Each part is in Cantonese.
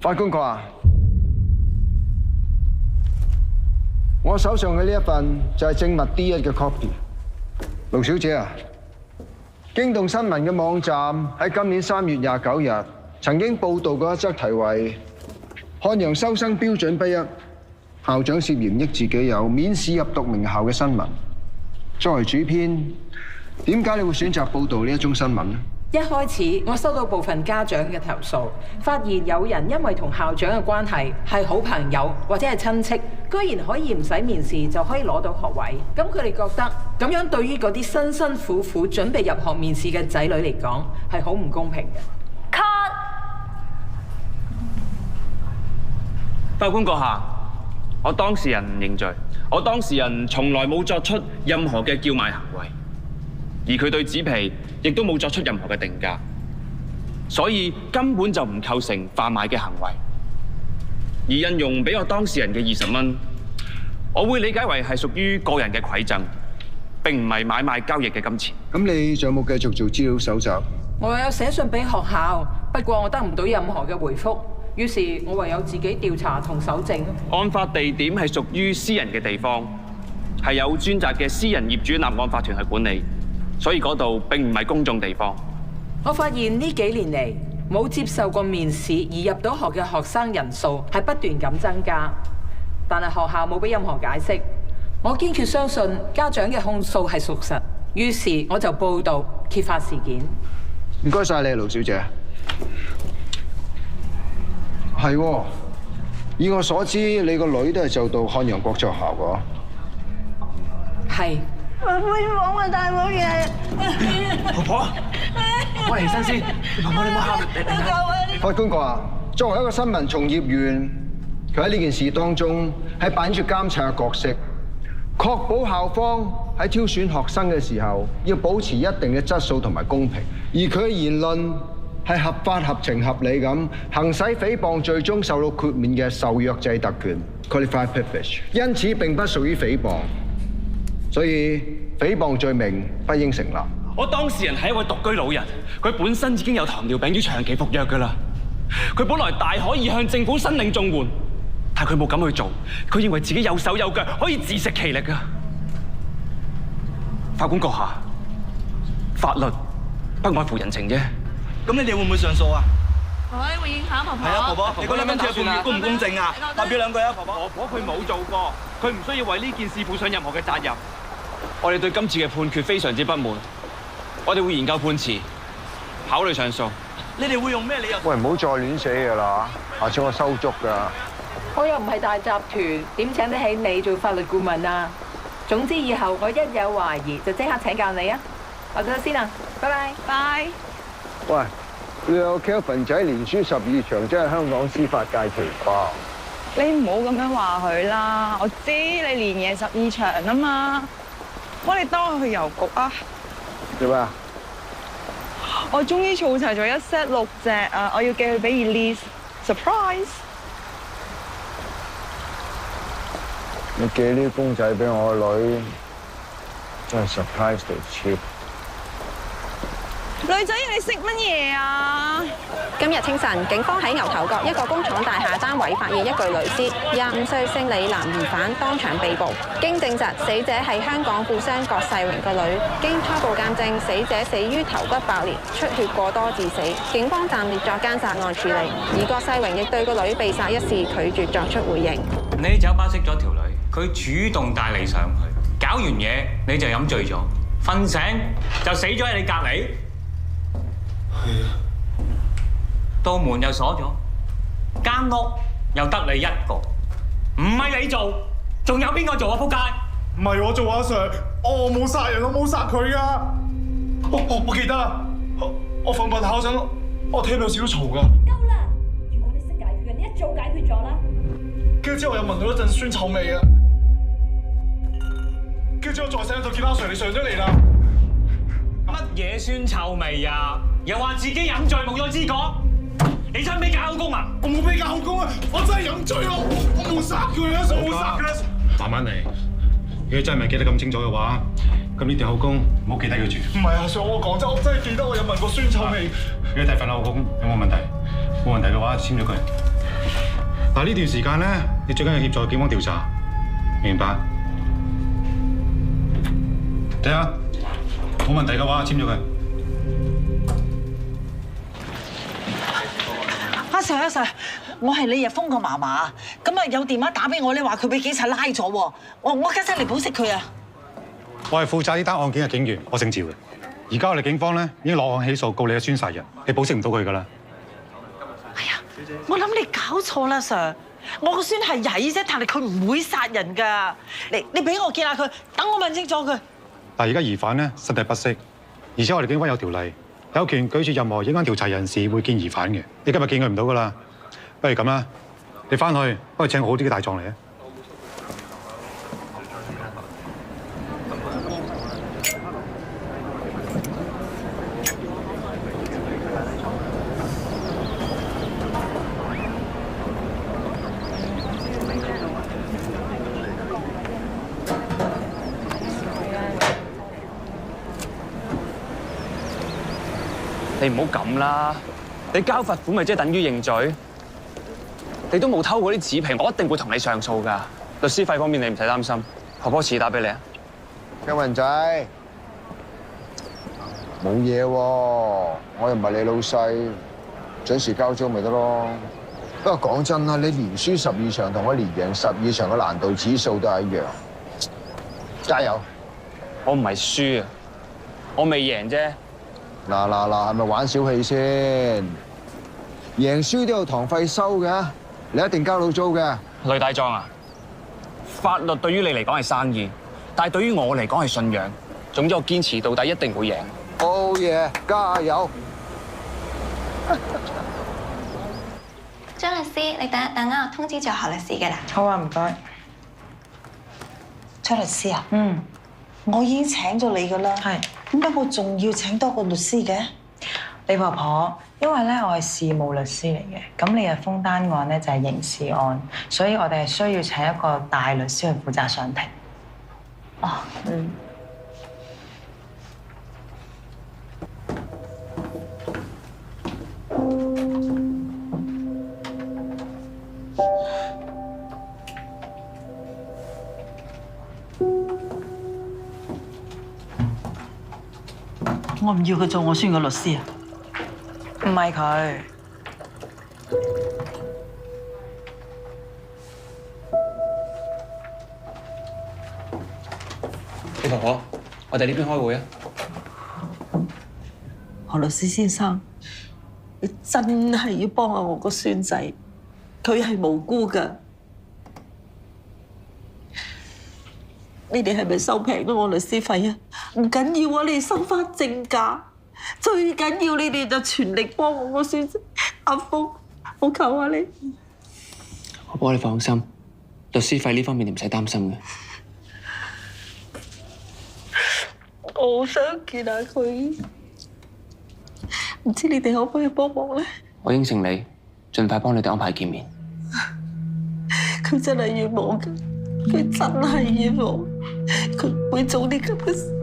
法官閣下，我手上嘅呢一份就係證物 D1嘅 copy。盧小姐啊，驚動新聞嘅網站喺今年3月29日曾經報導過一則題為《漢陽收生標準不一，校長涉嫌益自己友，免試入讀名校》嘅新聞。作為主編，點解你會選擇報導呢一宗新聞呢？一開始我收到部分家長嘅投訴，發現有人因為同校長嘅關係係好朋友或者係親戚，居然可以唔使面試就可以攞到學位。咁佢哋覺得咁樣對於嗰啲辛辛苦苦準備入學面試嘅仔女嚟講係好唔公平嘅。Cut！ 法官閣下，我當事人認罪。我當事人從來冇作出任何嘅叫賣行為，而佢對紙皮亦都冇作出任何嘅定價，所以根本就唔構成販賣嘅行為。而印傭俾我當事人嘅20蚊，我會理解為係屬於個人嘅饋贈，並唔係買賣交易嘅金錢。咁你仲有冇繼續做資料搜集？我有寫信俾學校，不過我得唔到任何嘅回覆。於是我唯有自己調查同搜證。案發地點係屬於私人嘅地方，係有專責嘅私人業主立案法團去管理，所以嗰度並唔係公眾地方。我發現呢幾年嚟冇接受過面試而入到學嘅學生人數係不斷咁增加，但係學校冇俾任何解釋。我堅決相信家長嘅控訴係屬實，於是我就報道揭發事件。唔該晒你，盧小姐。係喎，以我所知，你個女都係就到漢陽國際學校㗎。係。我杯房啊，大冇嘢。婆婆，喂，起身先。婆婆，你唔好喊。法官閣下，作為一個新聞從業員，佢喺呢件事當中係扮演住監察嘅角色，確保校方喺挑選學生嘅時候要保持一定嘅質素同埋公平，而佢嘅言論係合法、合情、合理咁行使誹謗罪中受到豁免嘅受約制特權 （qualified privilege）， 因此並不屬於誹謗，所以誹謗罪名不應成立。我當事人係一位獨居老人，佢本身已經有糖尿病要長期服藥㗎啦。佢本來大可以向政府申領綜援，但佢冇咁去做，佢認為自己有手有腳，可以自食其力㗎。法官閣下，法律不外乎人情啫。咁你哋會唔會上訴啊？會影響婆婆。係啊，婆婆，你嗰2蚊條判決公唔公正啊？發表兩句啊，婆婆。婆婆佢冇做過，佢唔需要為呢件事負上任何嘅責任。我哋對今次嘅判決非常之不滿，我哋會研究判詞，考慮上訴。你哋會用咩理由？喂，唔好再亂寫㗎啦，下次我收足㗎。我又唔係大集團，點請得起你做法律顧問啊？總之以後我一有懷疑就即刻請教你啊！我走先啊，拜拜。拜。喂，你有 Kelvin 仔連輸12場，真係香港司法界奇葩。你唔好咁樣話佢啦，我知你連夜12場啊嘛，我哋當佢去郵局啊。做咩啊？我終於儲齊咗一 set 6隻啊，我要寄去俾 Elise，surprise。你寄呢啲公仔俾我個女，真係 surprise 到超。女仔，你識乜嘢啊？今日清晨，警方喺牛頭角一個工廠大廈單位發現一具女屍，25歲姓李男疑犯當場被捕。經證實，死者係香港富商郭世榮個女。經初步鑑證，死者死於頭骨爆裂、出血過多致死。警方暫列作姦殺案處理。而郭世榮亦對個女被殺一事拒絕作出回應。你喺酒吧識咗條女，佢主動帶你上去，搞完嘢你就飲醉咗，瞓醒就死咗喺你隔離。係啊，道門又鎖咗，間屋又得你一個，唔係你做，仲有邊個做啊？仆街！唔係我做啊 Sir， 我冇殺人，我冇殺佢噶。我記得啦，我瞓下陣，我聽到少少嘈噶。夠啦！如果你識解決嘅，你一早解決咗啦。跟住之後又聞到一陣酸臭味啊！跟住之後再醒就見阿 Sir 你上咗嚟啦。乜嘢酸臭味啊？又話自己飲醉冇咗知覺，你想俾假口供啊？我冇俾假口供啊！我真係飲醉我冇殺佢啊！我冇殺佢。慢慢嚟，如果真係唔係記得咁清楚嘅話，咁呢段口供唔好記低佢住。唔係啊 Sir， 我講真，我真係記得我有聞過酸臭味。如果第份口供有冇問題？冇問題嘅話，簽咗佢。嗱，呢段時間咧，你最緊要協助警方調查，明白？睇下，冇問題嘅話，簽咗佢。阿 Sir， 我係李日峰個嫲嫲，咁啊有電話打俾我咧，話佢俾警察拉咗喎，我家陣嚟保釋佢啊！我係負責呢單案件嘅警員，我姓趙嘅。而家我哋警方咧已經落案起訴告你嘅宣誓人，你保釋唔到佢㗎啦。哎呀，我諗你搞錯啦 ，Sir， 我個孫係曳啫，但係佢唔會殺人㗎。你俾我見下佢，等我問清楚佢。但係而家疑犯咧身體不適，而且我哋警方有條例，有權拒絕任何影響調查人士會見疑犯嘅。你今日見佢唔到㗎啦，不如咁啦，你翻去幫佢請好啲嘅大狀嚟啊！你唔好咁啦，你交罰款咪即係等於認罪？你都冇偷過啲紙皮，我一定會同你上訴㗎。律師費方面你唔使擔心，婆婆遲打俾你啊。姜雲仔，冇嘢喎，我又唔係你老細，準時交租咪得咯。不過講真啦，你連輸12場同我連贏12場嘅難度指數都係一樣。加油！我唔係輸啊，我未贏啫。嗱，係咪玩小氣先？贏輸都有堂費收嘅，你一定交到租嘅。雷大壯啊，法律對於你嚟講係生意，但係對於我嚟講係信仰。總之我堅持到底，一定會贏。好嘢，加油！張律師，你等一等啊，我通知咗何律師嘅啦。好啊，唔該。張律師啊，我已經請咗你噶啦，係點解我仲要請多個律師嘅？李婆婆，因為咧我係事務律師嚟嘅，咁李日峰單案咧就係刑事案，所以我哋係需要請一個大律師去負責上庭。哦，我唔要佢做我孫嘅律師啊！唔係佢，李婆婆，我哋呢邊開會啊。何律師先生，你真係要幫下我個孫仔，佢係無辜㗎。你哋係咪收平咗我律師費啊？唔緊要啊，你哋收翻正價。最緊要你哋就全力幫我個孫仔阿峰，我求下你。婆婆你放心，律師費呢方面你唔使擔心嘅。我好想見下佢，唔知你哋可唔可以幫忙咧？我應承你，盡快幫你哋安排見面。佢真係冤枉㗎，佢真係冤枉，佢唔會做啲咁嘅事。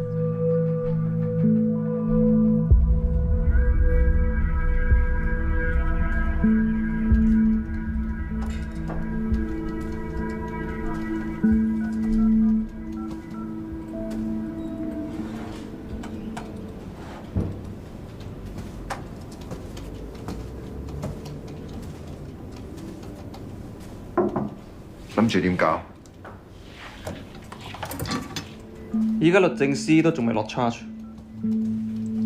諗住點搞？而家律政司都仲未落 charge。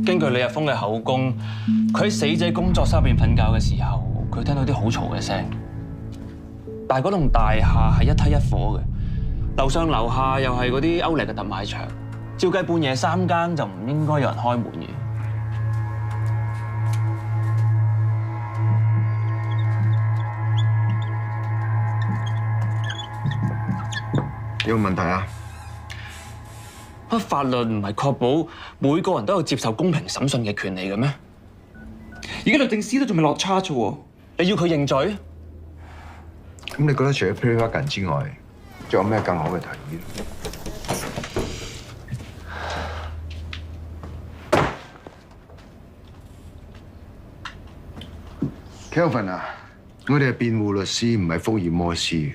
根據李日峰嘅口供，佢喺死者工作室入邊瞓覺嘅時候，佢聽到啲好嘈嘅聲。但係嗰棟大廈係一梯一伙嘅，樓上樓下又係嗰啲歐力嘅特賣場，照計半夜3更就唔應該有人開門嘅。有冇問題啊？法律唔係確保每個人都有接受公平審訊嘅權利嘅咩？而家律政司都仲未落 charge 喎，你要佢認罪？咁你覺得除咗 Pelican 之外，仲有咩更好嘅提議 ？Kelvin 啊，我哋係辯護律師，唔係福爾摩斯。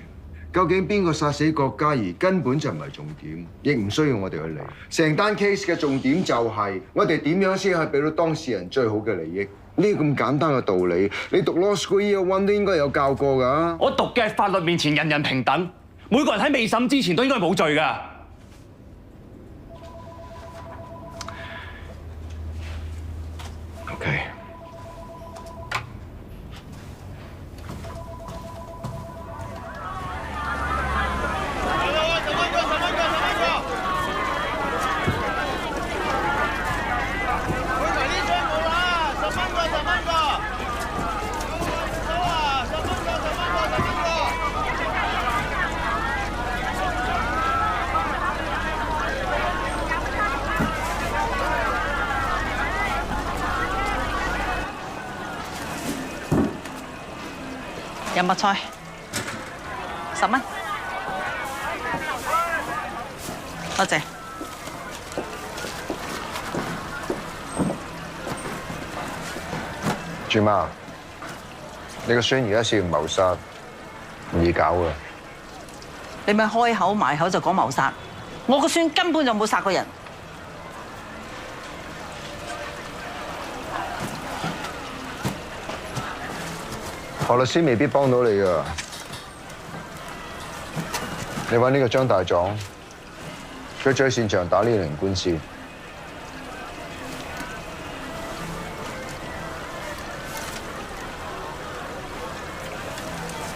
究竟邊個殺死郭嘉怡根本就唔係重點，亦唔需要我哋去理。成單 case 嘅重點就係我哋點樣先可以俾到當事人最好嘅利益。呢個咁簡單嘅道理，你讀 Law School Year One 都應該有教過㗎。我讀嘅法律面前人人平等，每個人喺未審之前都應該冇罪㗎。OK。有麥菜，10蚊，多謝。朱媽，你個孫而家涉嫌謀殺，唔易搞㗎。你咪開口埋口就講謀殺，我個孫根本就冇殺過人。何律師未必幫到你㗎，你揾呢個張大狀，佢最擅長打呢類型官司。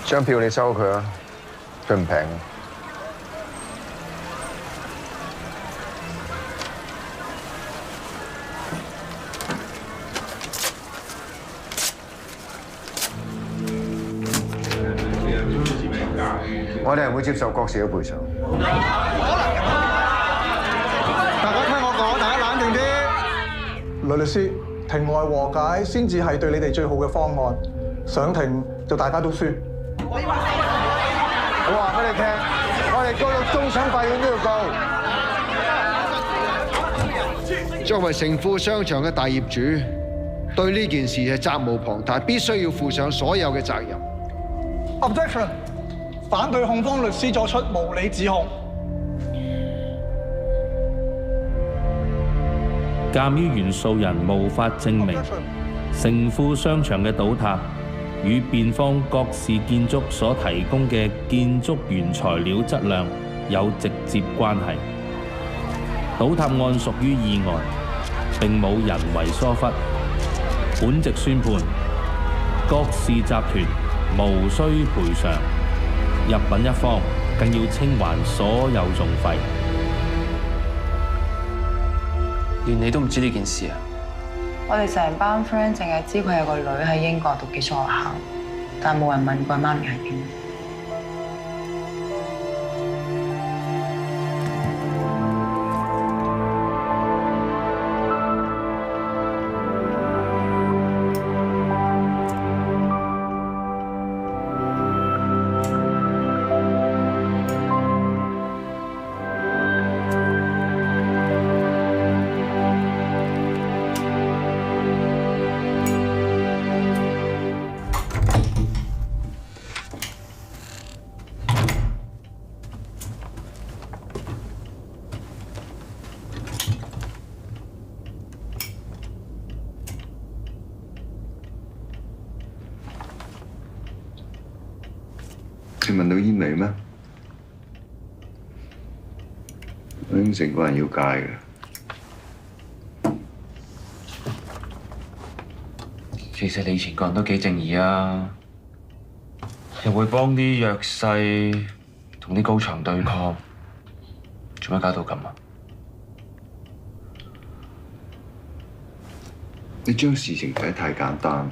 張票你收佢啊，佢唔平。我哋係會接受郭氏嘅賠償。大家聽我講，大家冷靜啲。呂律師，庭外和解先至係對你哋最好嘅方案。上庭就大家都輸。我話俾你聽，我哋告到終審法院都要告。作為成富商場嘅大業主，對呢件事係責無旁貸，必須要負上所有嘅責任。Objection！ 反對控方律師作出無理指控。鑑於原訴人無法證明成富商場嘅倒塌與辯方郭氏建築所提供嘅建築原材料質量有直接關係，倒塌案屬於意外，並冇人為疏忽。本席宣判，郭氏集團無需賠償。入稟一方更要清還所有訟費。連你都唔知呢件事啊？我哋成班 friend 淨係知佢有個女喺英國讀寄宿學校，但冇人問過媽咪喺邊。你聞到煙味咩？我應承過人要戒嘅。其實你以前個人都幾正義啊，又會幫啲弱勢同啲高牆對抗，做乜搞到咁啊？你將事情睇得太簡單，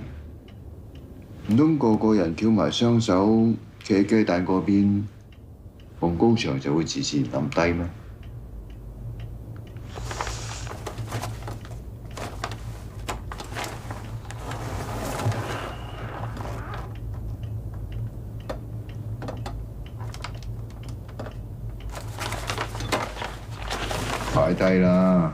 唔通個個人翹埋雙手企喺雞蛋嗰邊，黃高牆就會自然冧低咩？擺低啦！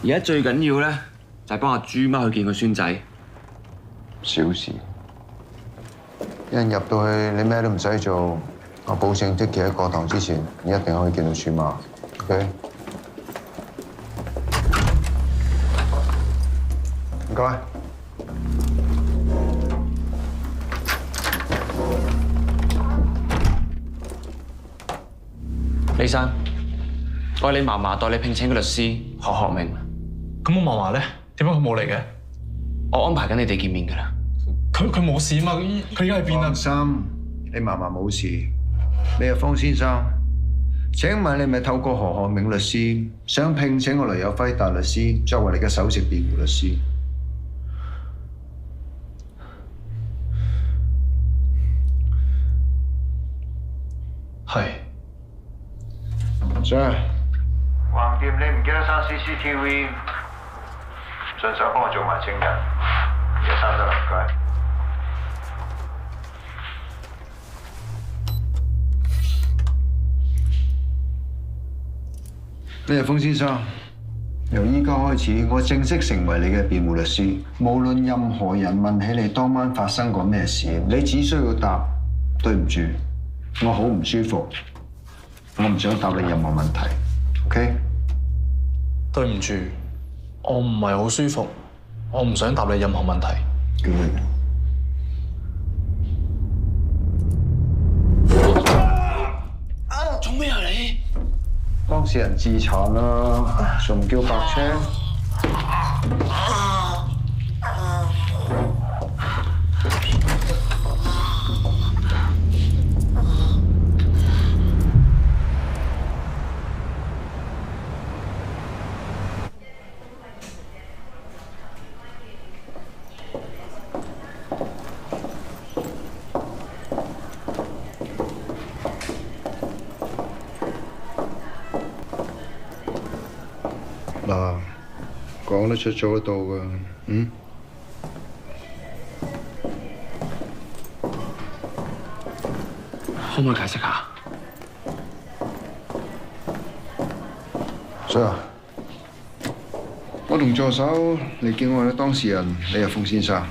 而家最緊要咧就係幫阿豬媽去見個孫仔。小事，一入到去你咩都唔使做，我保證即期喺過堂之前，你一定可以見到豬媽。OK？ 唔該。李生，我係你嫲嫲代你聘請嘅律師何學明。咁我嫲嫲咧，點解佢冇嚟嘅？我安排緊你哋見面㗎啦。佢冇事嘛？佢而家喺邊啊？放心，你嫲嫲冇事。你係方先生，請問你咪透過何學明律師想聘請我雷有輝大律師作為你嘅首席辯護律師？係。Sir， 橫掂你唔記得刪 CCTV， 順手幫我做埋證人，而家刪得啦，唔該。你係風先生，由依家開始，我正式成為你嘅辯護律師。無論任何人問起你當晚發生過咩事，你只需要答對唔住，我好唔舒服。我唔想答你任何問題 ，OK？ 對唔住，我唔係好舒服，我唔想答你任何問題。做咩啊你？當事人自殘啦，仲唔叫白車？嗱，講得出做得到㗎，可唔可以解釋下？Sir， 我同助手嚟見我嘅當事人李日豐先生。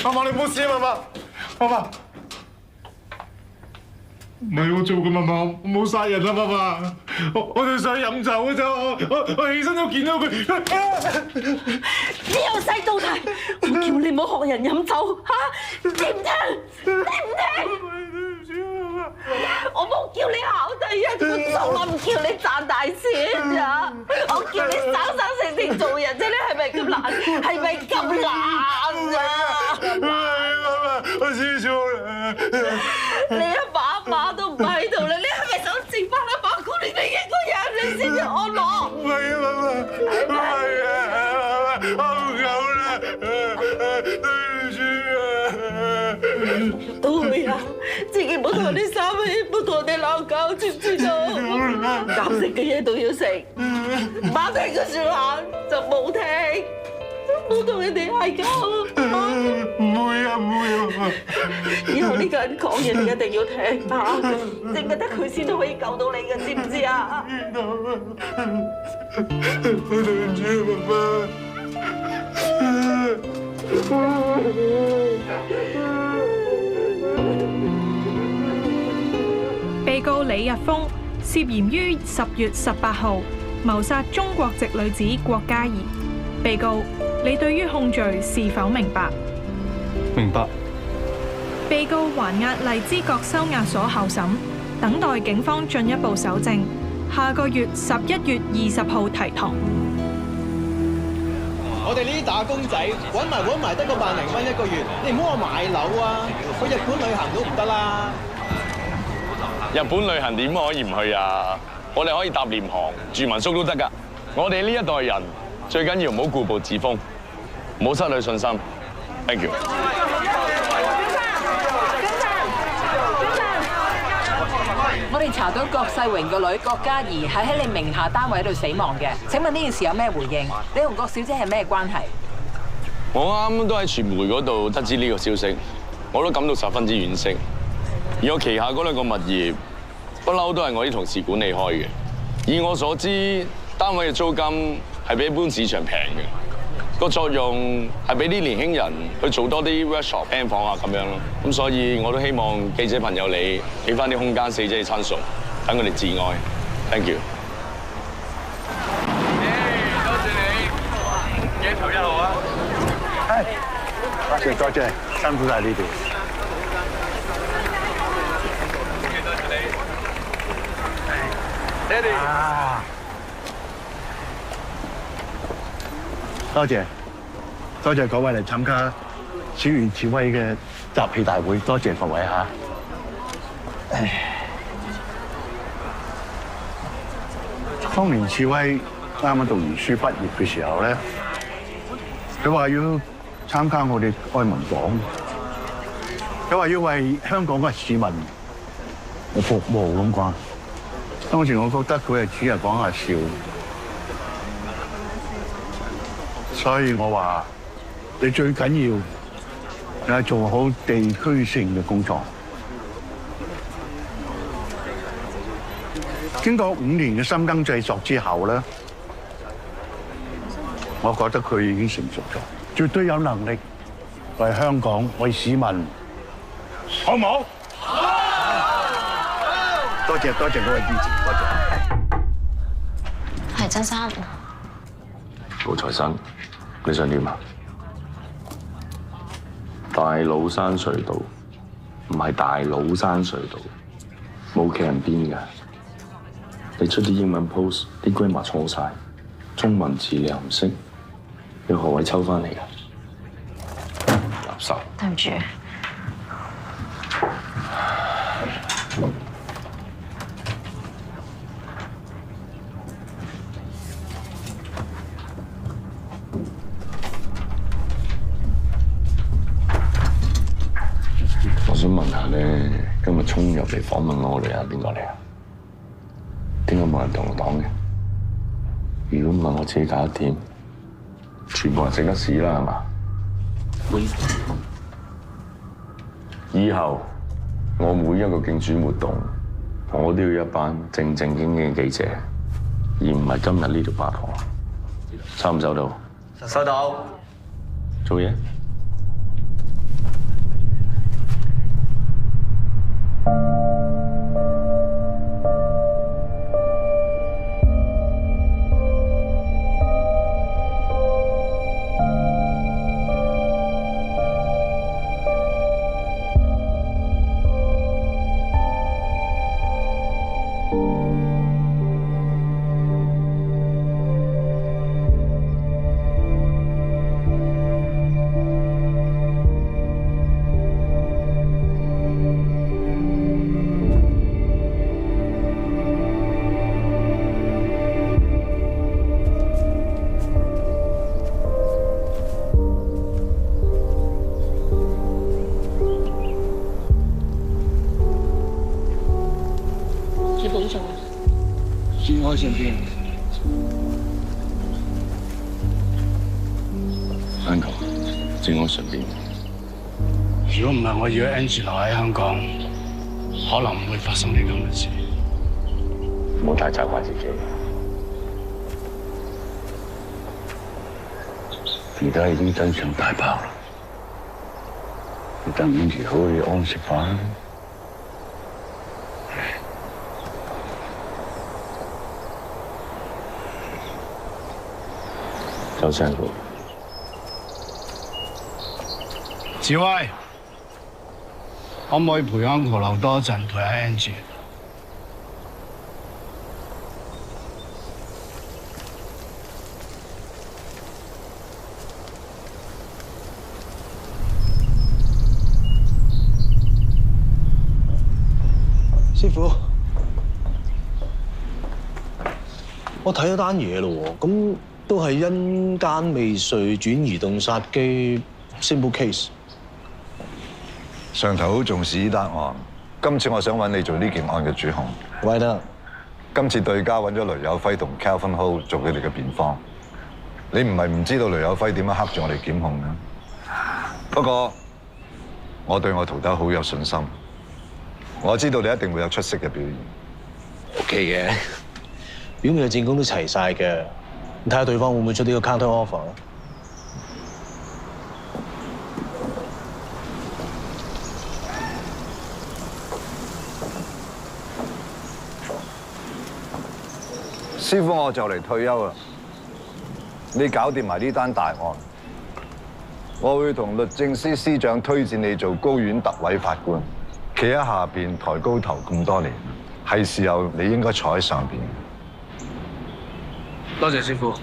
媽媽，你冇事啊，媽媽。唔係我做嘅，媽媽，我冇殺人啊，媽媽。我哋想飲酒嘅啫，我起身都見到佢。你由細到大，我叫你唔好學人飲酒嚇，知唔聽？知唔聽？我冇叫你考第一，我從來唔叫你賺大錢咋，我叫你生生性性做人啫，你係咪咁懶？係咪咁懶咋？我知錯啦。你阿爸阿媽都唔喺度啦，你係咪想剩翻阿爸過嚟俾一個人你先至安樂？唔係啊，媽媽，唔係啊，我唔夠啦，對唔住啊。都會啊，自己唔好同人哋生氣，唔好同人哋鬧交，知唔知道？啱食嘅嘢都要食，唔啱聽嘅説話就冇聽，唔好同人哋嗌交。唔會啊，唔會啊！以後呢個人講嘢，你一定要聽嚇，淨係得佢先都可以救到你嘅，知唔知啊？我對唔住媽被告李日豐涉嫌於10月18號謀殺中國籍女子郭嘉怡。被告，你對於控罪是否明白？明白。被告還押荔枝角收押所候審，等待警方進一步搜證。下個月11月20號提堂。我哋呢啲打工仔揾埋得個10000零蚊一個月，你唔好話買樓啊，去日本旅行都唔得啦。日本旅行點可以唔去啊？我哋可以搭廉航住民宿都得㗎。我哋呢一代人最緊要唔好固步自封，唔好失去信心。Thank you。我哋查到郭世榮個女郭嘉怡係喺你名下單位度死亡嘅。請問呢件事有咩回應？你同郭小姐係咩關係？我啱都喺傳媒嗰度得知呢個消息，我都感到十分之惋惜。而我旗下嗰2個物業，不嬲都係我啲同事管理開嘅。以我所知，單位嘅租金係比一般市場平嘅。個作用係俾啲年輕人去做多啲 workshop、band 房啊咁樣咯。咁所以我都希望記者朋友你俾翻啲空間死者嘅親屬，等佢哋致哀。Thank you。多謝你，幾頭1號啊？多謝，辛苦晒呢邊。多謝你。爹哋。多謝各位嚟參加小圓示威嘅集氣大會，多謝各位嚇。當年示威啱啱讀完書畢業嘅時候咧，佢話要參加我哋愛民黨，佢話要為香港嘅市民服務咁講。當時我覺得佢係只係講下笑。所以我話你最緊要係做好地區性嘅工作。經過5年嘅深耕製作之後咧，我覺得佢已經成熟咗，絕對有能力為香港、為市民，好唔好？多謝各位支持，多謝。係曾生，老財生。你想點啊？大老山隧道唔係大老山隧道，冇企人邊㗎。你出啲英文 post， 啲 grammar 錯晒，中文字你又唔識，你何位抽翻嚟㗎？垃圾！對唔住。我想問下咧，今日衝入嚟訪問我哋係邊個嚟啊？點解冇人同我講嘅？如果唔係我自己搞得掂，全部人食得屎啦，係嘛？以後我每一個競選活動，我都要一班正正經經嘅記者，而唔係今日呢條八婆。收唔收到？收到。做嘢。志安身邊。香港，志安身邊。如果唔係我要 Angie 留喺香港，可能唔會發生呢咁嘅事。唔好太責怪自己。而家已經真相大爆啦，你等 Angie 可以安息返。周生哥，志威，可唔可以陪 Uncle 留多一陣陪下 Angie？師傅，我睇咗單嘢咯喎，咁都係因姦未遂轉移動殺機 simple case。上頭好重視呢單案，今次我想揾你做呢件案嘅主控。喂得。今次對家揾咗雷有輝同 Calvin Ho 做佢哋嘅辯方。你唔係唔知道雷有輝點樣黑住我哋檢控嘅。不過我對我徒弟好有信心，我知道你一定會有出色嘅表現。OK 嘅，表面嘅戰功都齊晒嘅，你睇下對方會唔會出呢個 counter offer 咯？師傅，我就嚟退休啦，你搞掂埋呢單大案，我會同律政司司長推薦你做高院特委法官，企喺下邊抬高頭咁多年，係時候你應該坐喺上邊。多謝師傅。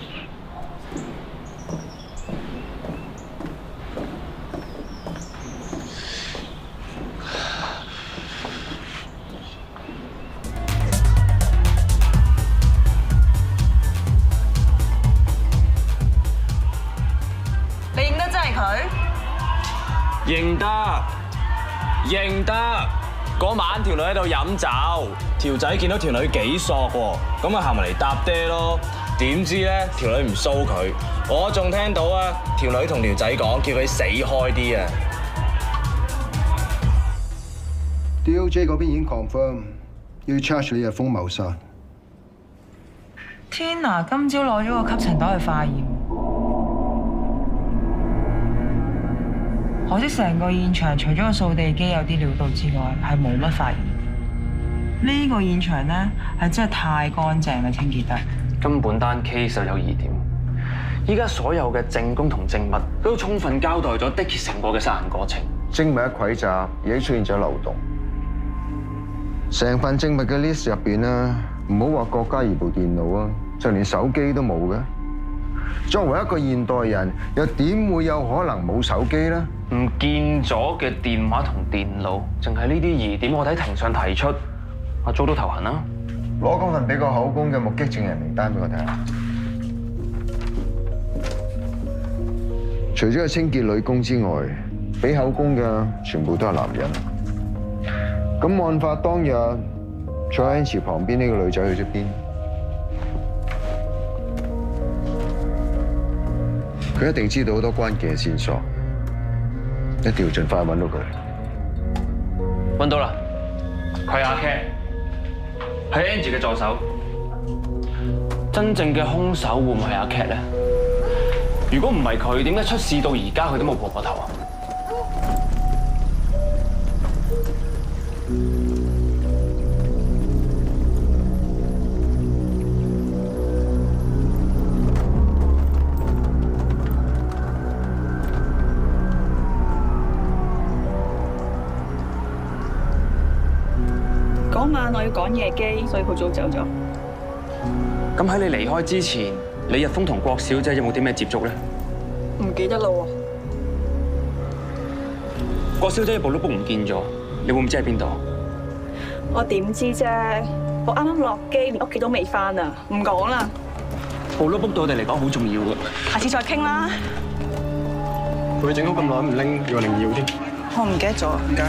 你認得真係佢？認得。嗰晚條女喺度飲酒，條仔見到條女幾索喎，咁啊行埋嚟搭爹咯。點知咧條女唔騷佢，我仲聽到啊條女同條仔講，叫佢死開啲啊。DOJ 嗰邊已經 confirm 要 charge 李日峰謀殺。Tina 今朝攞咗個吸塵袋去化驗。可惜成個現場除咗個掃地機有啲料到之外，係冇乜發現。呢個現場咧係真係太乾淨啦，清潔得。根本單 case 就有疑點。依家所有嘅證供同證物都充分交代咗的結成過嘅殺人過程。證物一蒐集，已經出現咗漏洞。成份證物嘅 list 入邊咧，唔好話國家儀部電腦啊，就連手機都冇嘅。作為一個現代人，又點會有可能冇手機咧？唔見咗嘅電話同電腦，淨係呢啲疑點，我喺庭上提出，阿祖都頭痕啦。攞嗰份俾個口供嘅目擊證人名單俾我睇下。除咗個清潔女工之外，俾口供嘅全部都係男人。咁案發當日坐喺池旁邊呢個女仔去咗邊？佢一定知道好多關鍵嘅線索，一定要盡快揾到佢。揾到啦，佢係阿 Cat，係 Angie 嘅助手。真正嘅兇手會唔會係阿 Cat 咧？如果唔係佢，點解出事到而家佢都冇破過頭啊？嗰晚我要趕夜機，所以好早走咗。咁喺你離開之前，李日峰同郭小姐有冇啲咩接觸咧？唔記得啦喎。郭小姐部 notebook 唔見咗，你會唔知喺邊度？我點知啫？我啱啱落機，連屋企都未返啊！唔講啦。部 notebook 對我哋嚟講好重要㗎。下次再傾啦。佢整咗咁耐唔拎，要我另要添。我唔記得咗，唔該。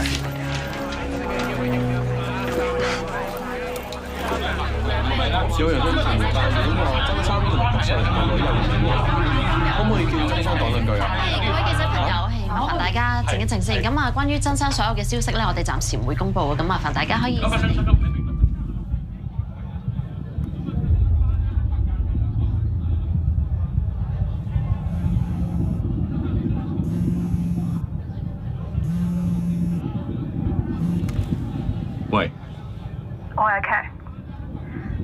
有人都提咁話曾生同郭世榮個女有染，可唔可以叫曾生講兩句啊？各位記者朋友，麻煩大家靜一靜先。咁啊，關於曾生所有嘅消息咧，我哋暫時唔會公佈。咁麻煩大家可以。喂，我係 Cat。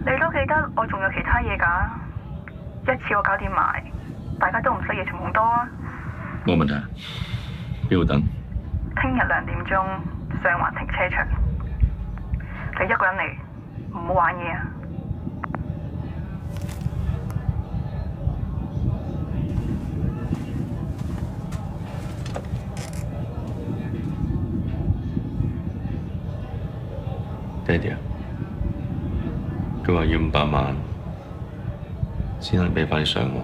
你都記得我仲有其他嘢㗎，一次我搞掂埋，大家都唔使嘢從咁多啊。冇問題，邊度等？聽日2點鐘上環停車場，你一個人嚟，唔好玩嘢啊！爹哋啊！佢話要500萬先能俾翻你上我，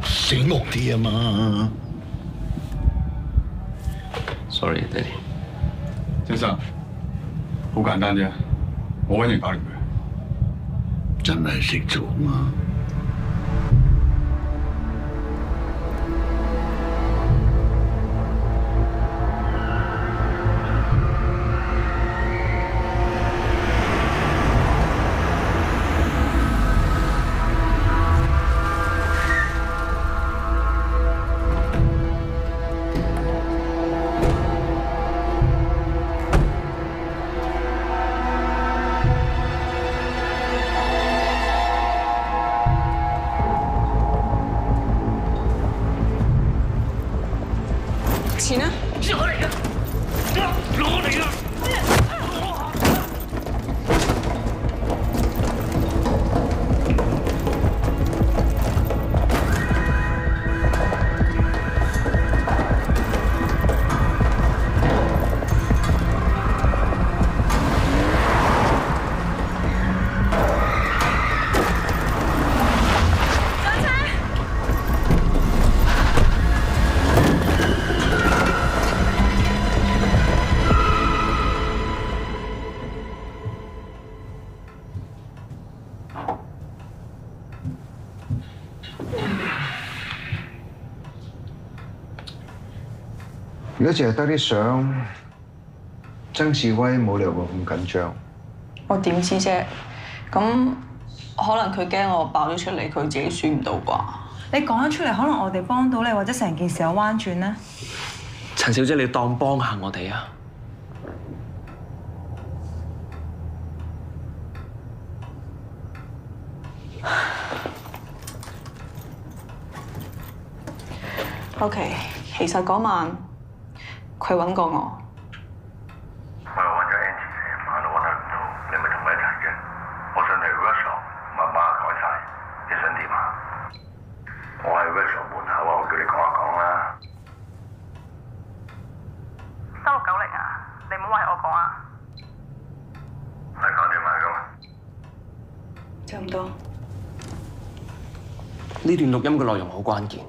醒目啲啊嘛！ Sorry， 爹哋。先生，好簡單啫，我揾人搞掂佢。真係識做嘛？錢啊！攞嚟啊！攞嚟啊！如果淨係得啲相，曾志威冇理由會咁緊張。我點知啫？咁可能佢驚我爆咗出嚟，佢自己選唔到啩？你講咗出嚟，可能我哋幫到你，或者成件事有彎轉呢？陳小姐，你當幫下我哋啊？OK， 其實嗰晚佢揾過我。我又揾咗 Angie 成晚都揾得唔到，你咪同佢一齊嘅。我上嚟 workshop，密碼改晒，你想點啊？我喺 workshop 門口啊，我叫你講一講啦。3690啊，你唔好話我講啊。係搞掂埋㗎嘛？差唔多。呢段錄音嘅內容好關鍵。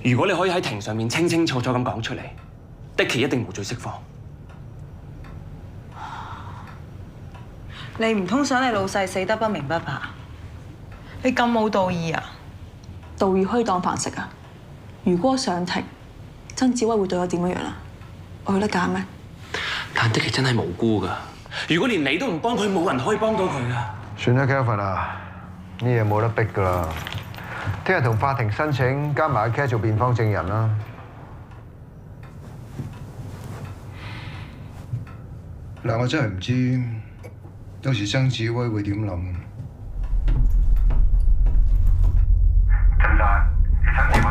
如果你可以喺庭上面清清楚楚咁講出嚟，的奇一定無罪釋放。你唔通想你老細死得不明不白？你咁冇道義啊？道義可以當飯食啊？如果上庭，曾志威會對我點樣啊？我有得揀咩？但的奇真係無辜㗎。如果連你都唔幫佢，冇人可以幫到佢㗎。算啦 ，Kelvin 啊，呢嘢冇得逼㗎啦。聽日同法庭申請加埋阿 Cat 做辯方證人啦。嗱，我真係唔知到時曾志威會點諗。陳生，你親自揾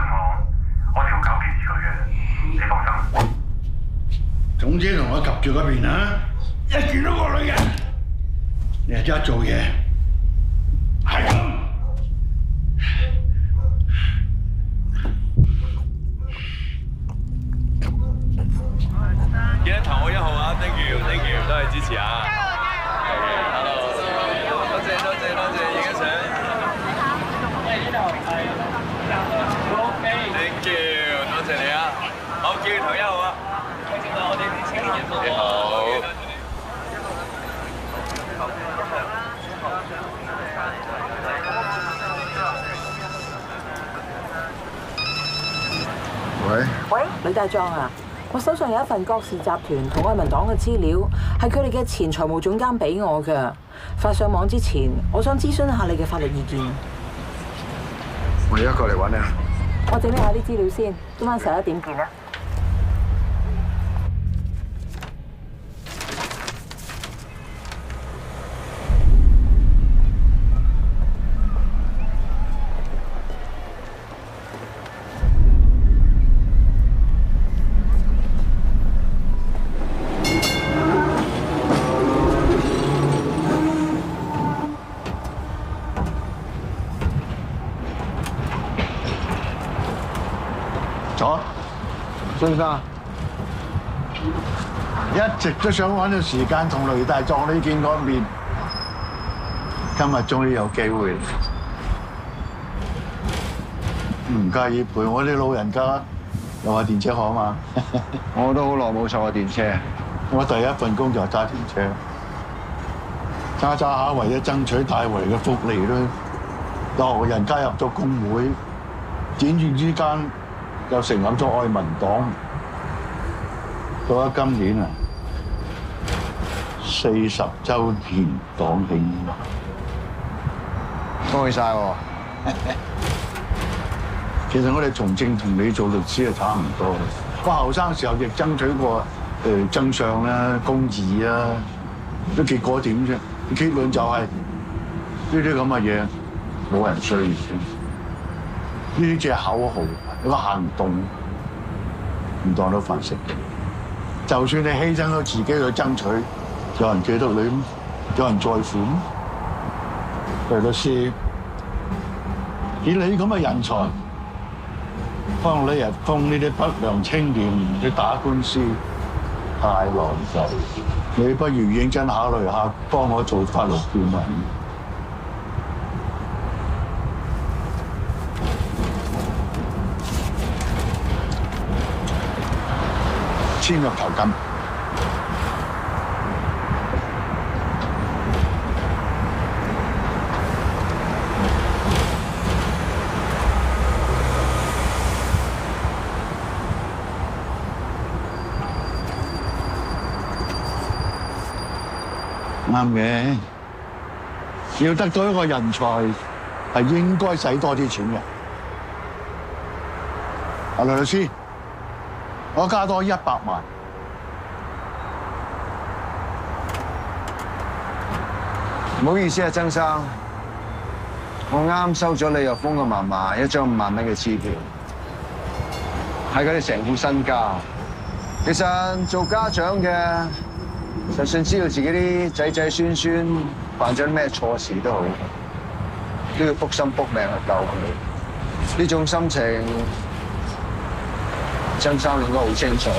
我哋會搞件事佢嘅，你放心。總之同我及住嗰邊啊！一見到個女人，你就即刻做嘢，係咁。記得投我1號啊 ！Thank you， 多謝支持啊 ！Hello， 多謝，影張相。Thank you， 多謝你啊！好，叫你投1號啊！我哋啲青年人你好。喂，呂大壯啊！我手上有一份郭氏集團同愛民黨嘅資料，係佢哋嘅前財務總監俾我㗎。發上網之前，我想諮詢下你嘅法律意見。我而家過嚟揾你。我整理下啲資料先，今晚11點見啦。先生，一直都想揾到時間同雷大壯你見個面，今日終於有機會。唔介意陪我啲老人家有下電車行嘛？我都好耐冇坐過電車。我第一份工就係揸電車，揸下為咗爭取大圍嘅福利咧，有人加入咗工會，輾轉之間又成立咗愛民黨。到咗今年啊，40週年黨慶，恭喜晒喎！其實我哋從政同你做律師係差唔多。我後生時候亦爭取過真相啦、公義啦，都結果點啫？結論就係呢啲咁嘅嘢冇人需要，呢啲只係口號，一個行動唔當到飯食嘅。就算你犧牲咗自己去爭取，有人記得你咩？有人在乎咩？律師，以你咁嘅人才，幫你日封呢啲不良青年去打官司，太浪費。你不如認真考慮下，幫我做法律顧問。簽入頭金。啱嘅，要得到一個人才係應該使多啲錢嘅。阿律師，我加多100萬。唔好意思啊，曾生，我啱收咗你又封個嫲嫲一張5萬蚊嘅支票，係佢哋成副身家。其實做家長嘅，就算知道自己啲仔仔孫孫犯咗咩錯事都好，都要撲心撲命去救佢。呢種心情，曾生應該好清楚嘅。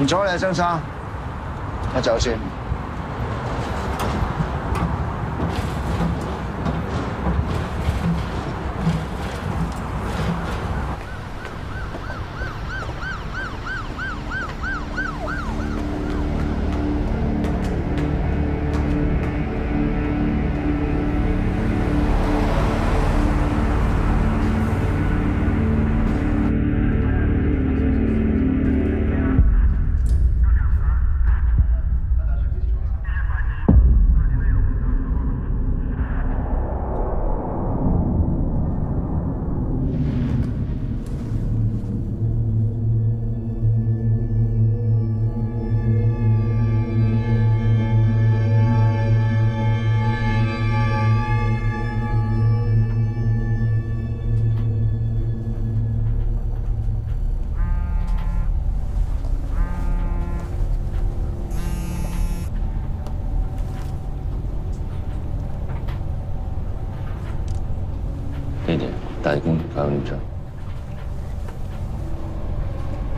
唔阻你啊，曾生，我走先。大公搞亂咗。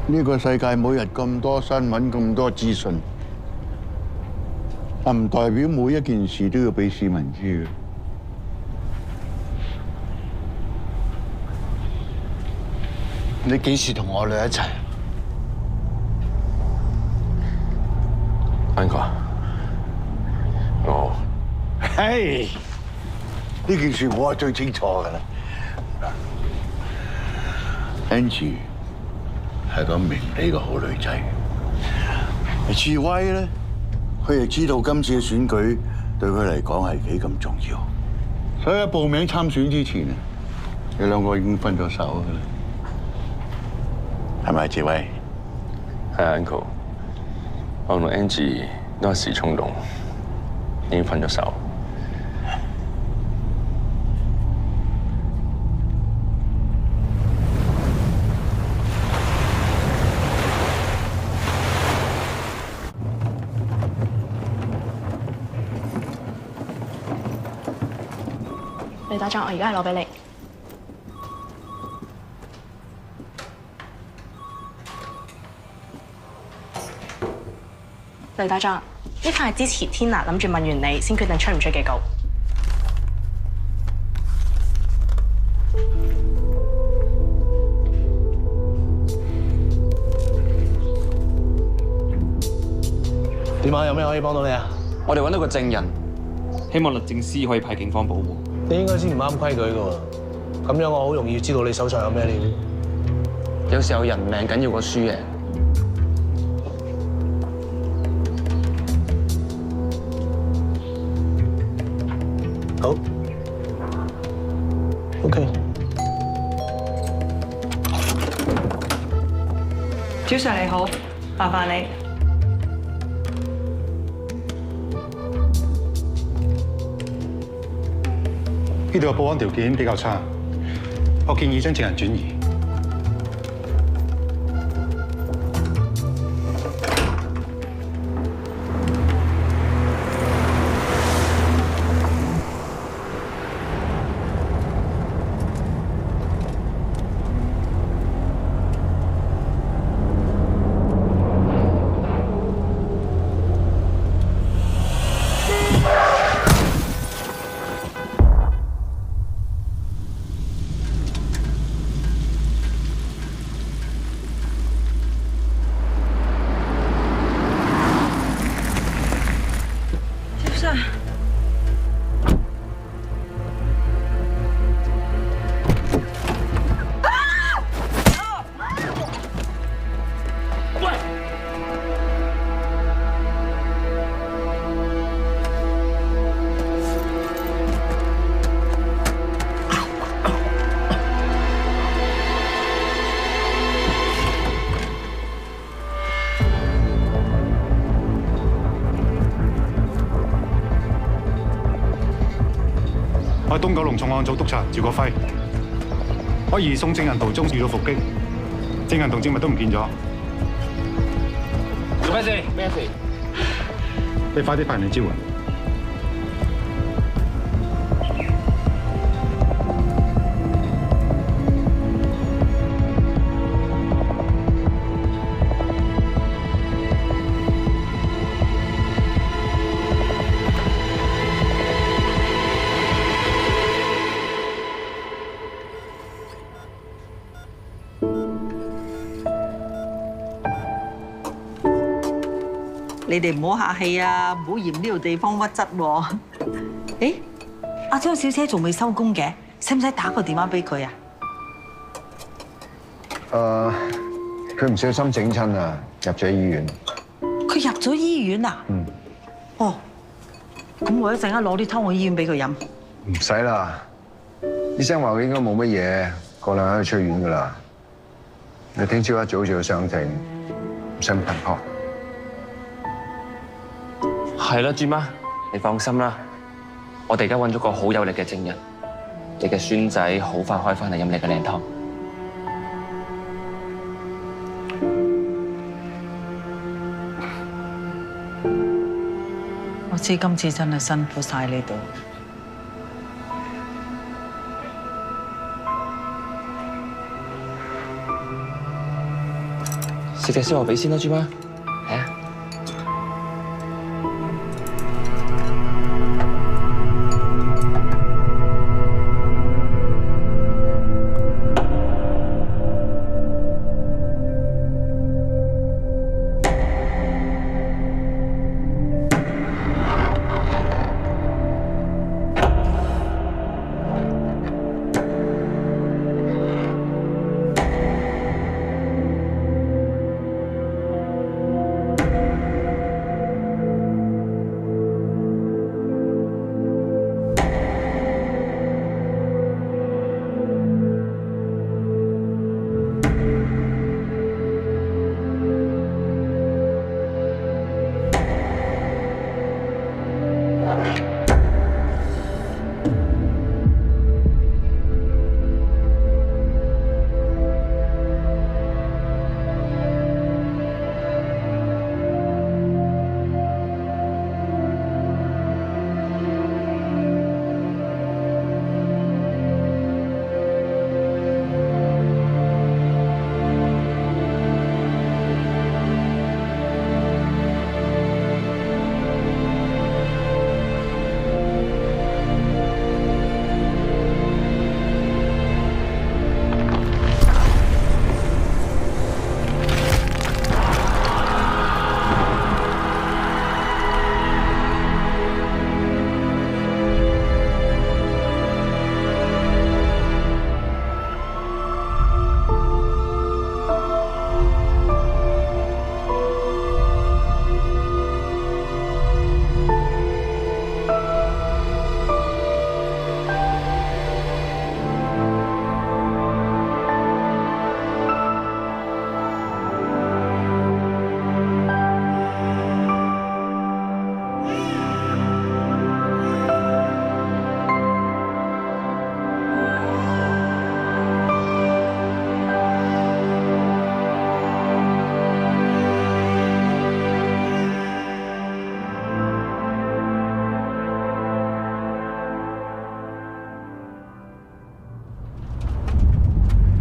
呢個世界每日咁多新聞、咁多資訊，但唔代表每一件事都要俾市民知嘅。你幾時同我女一齊？Uncle，我，嘿，呢件事我係最清楚㗎啦。Angie 係個明理嘅好女仔，智威咧，佢亦知道今次嘅選舉對佢嚟講係幾咁重要，所以喺報名參選之前，你兩個已經分咗手㗎啦，係咪智威？係 Uncle， 我同 Angie 都一時衝動，已經分咗手。李打仗，我而家係攞俾你。李打仗，呢份係之前天娜諗住問完你先決定出唔出嘅稿。晚有咩可以幫到你啊？我哋揾到個證人，希望律政司可以派警方保護。你應該知唔啱規矩㗎喎，咁樣我好容易知道你手上有咩料。有時候人命緊要過輸贏。好 ，OK。早上你好，麻煩你。呢度嘅保安條件比較差，我建議將證人轉移。我係東九龍重案組督察趙國輝，我移送證人途中遇到伏擊，證人同證物都唔見咗。做咩事？咩事？你快啲派人嚟支援。你哋唔好客氣啊，唔好嫌呢度地方屈質喎。誒，阿張小姐仲未收工嘅，使唔使打個電話俾佢啊？佢唔小心整親啊，入咗醫院。佢入咗醫院啊？嗯。哦，咁我一陣間攞啲湯去醫院俾佢飲。唔使啦，醫生話佢應該冇乜嘢，過兩日就出院噶啦。你聽朝一早就要上庭，唔使咁頻撲。係啦，朱媽，你放心啦，我哋而家揾咗個好有力嘅證人，你嘅孫仔好快開翻嚟飲你嘅靚湯。我知今次真係辛苦晒你哋。食隻燒鵝髀先啦，朱媽，嚟啊！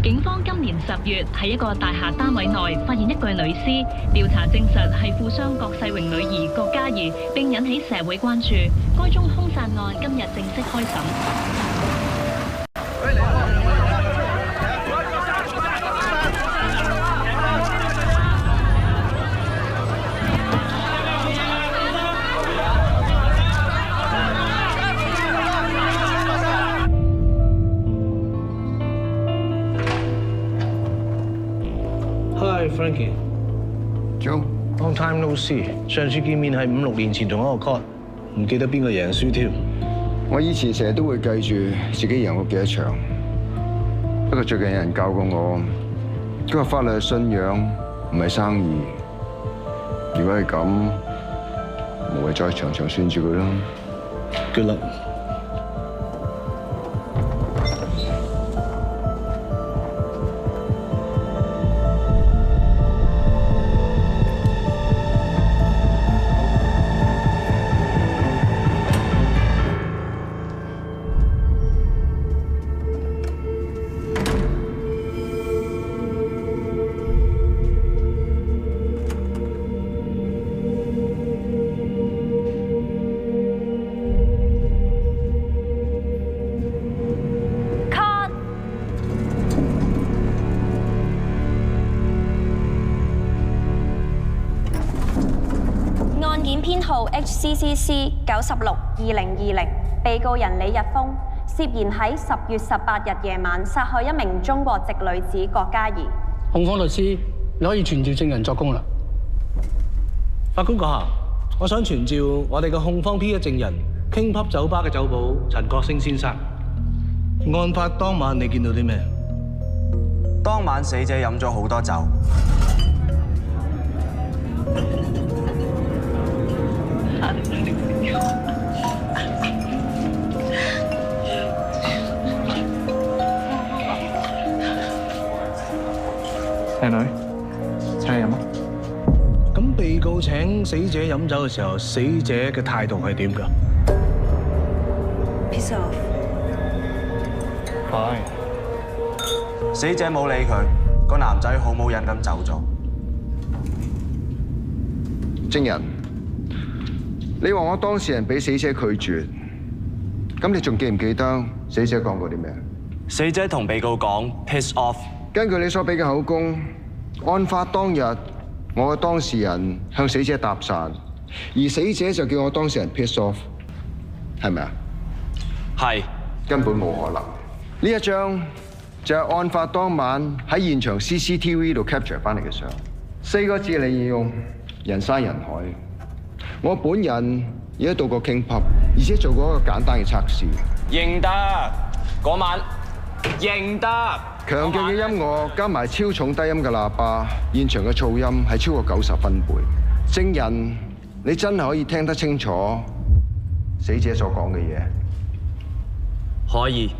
警方今年10月喺一個大廈單位內發現一具女屍，調查證實係富商郭世榮女兒郭嘉怡，並引起社會關注。該宗兇殺案今日正式開審。Hi Frankie， Joe，Long time no see。上次見面係5、6年前同一個 court， 唔記得邊個贏輸添。我以前成日都會計住自己贏過幾多場，不過最近有人教過我，佢話法律係信仰，唔係生意。如果係咁，無謂再場場算住佢啦。Good luck。編號 HCCC 96-2020，被告人李日峰涉嫌喺10月18日夜晚殺害一名中國籍女子郭嘉怡。控方律師，你可以傳召證人作供啦。法官閣下，我想傳召我哋嘅控方 P1 證人 King Pub 酒吧嘅酒保陳國星先生。案發當晚你見到啲咩？當晚死者飲咗好多酒。靚女，請你飲啊！咁被告請死者飲酒嘅時候，死者嘅態度係點㗎 ？Piss off。係。死者冇理佢，個男仔好冇癮咁走咗。證人，你話我當事人俾死者拒絕，咁你仲記唔記得死者講過啲咩？死者同被告講 piss off。根據你所俾嘅口供，案發當日，我嘅當事人向死者搭訕，而死者就叫我當事人 piss off， 係咪啊？係。根本冇可能。呢一張就係案發當晚喺現場 CCTV 度 capture 翻嚟嘅相。4個字嚟形容：人山人海。我本人亦都到過 King Pub， 而且做過一個簡單嘅測試。認得嗰晚，認得。強勁嘅音樂加埋超重低音嘅喇叭，現場嘅噪音係超過90分貝。證人，你真係可以聽得清楚死者所講嘅嘢？可以。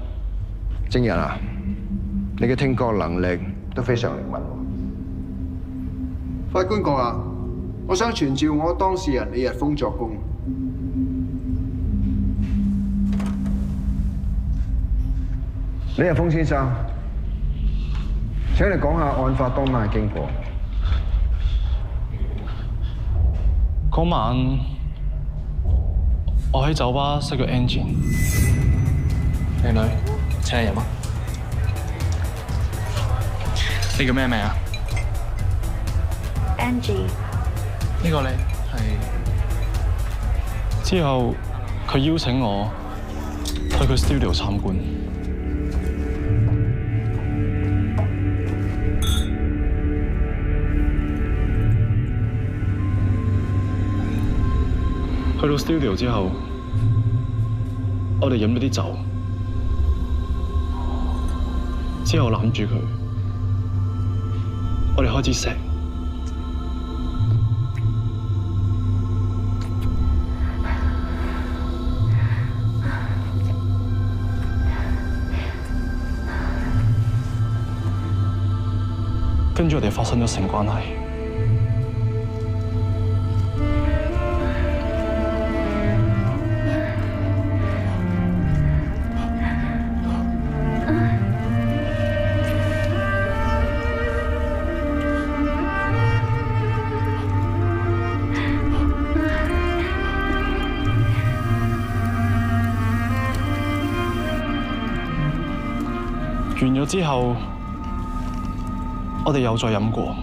證人啊，你嘅聽覺能力都非常靈敏。法官閣下，我想傳召我當事人李日峰作供。李日峰先生，請你講下案發當晚嘅經過。嗰晚我喺酒吧熄咗 engine。靚女，請你飲啊！你叫咩名啊 ？Angie。呢個你係？之後佢邀請我去佢 studio 參觀。去到 studio 之後，我哋飲咗啲酒，之後攬住佢，我哋開始錫。跟住我哋發生咗性關係。咗之後，我哋又再飲過。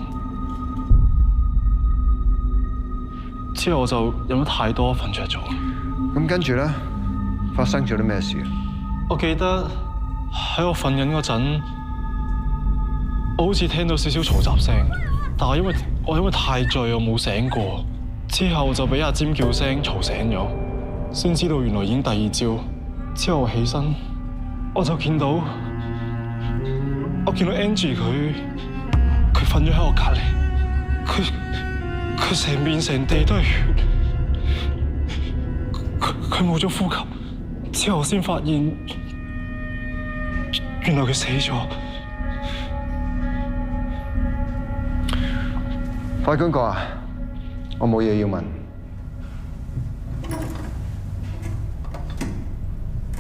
之後我就飲得太多，瞓着咗。咁跟住咧，發生咗啲咩事？我記得喺我瞓緊嗰陣，我好似聽到少少嘈雜聲，但係因為太醉，我冇醒過。之後就俾阿尖叫聲嘈醒咗，先知道原來已經第二朝。之後我起身，我就見到 Angie 佢瞓咗喺我隔離，佢成面成地都係血，佢冇咗呼吸。之後我先發現，原來佢死咗。法官哥啊，我冇嘢要問。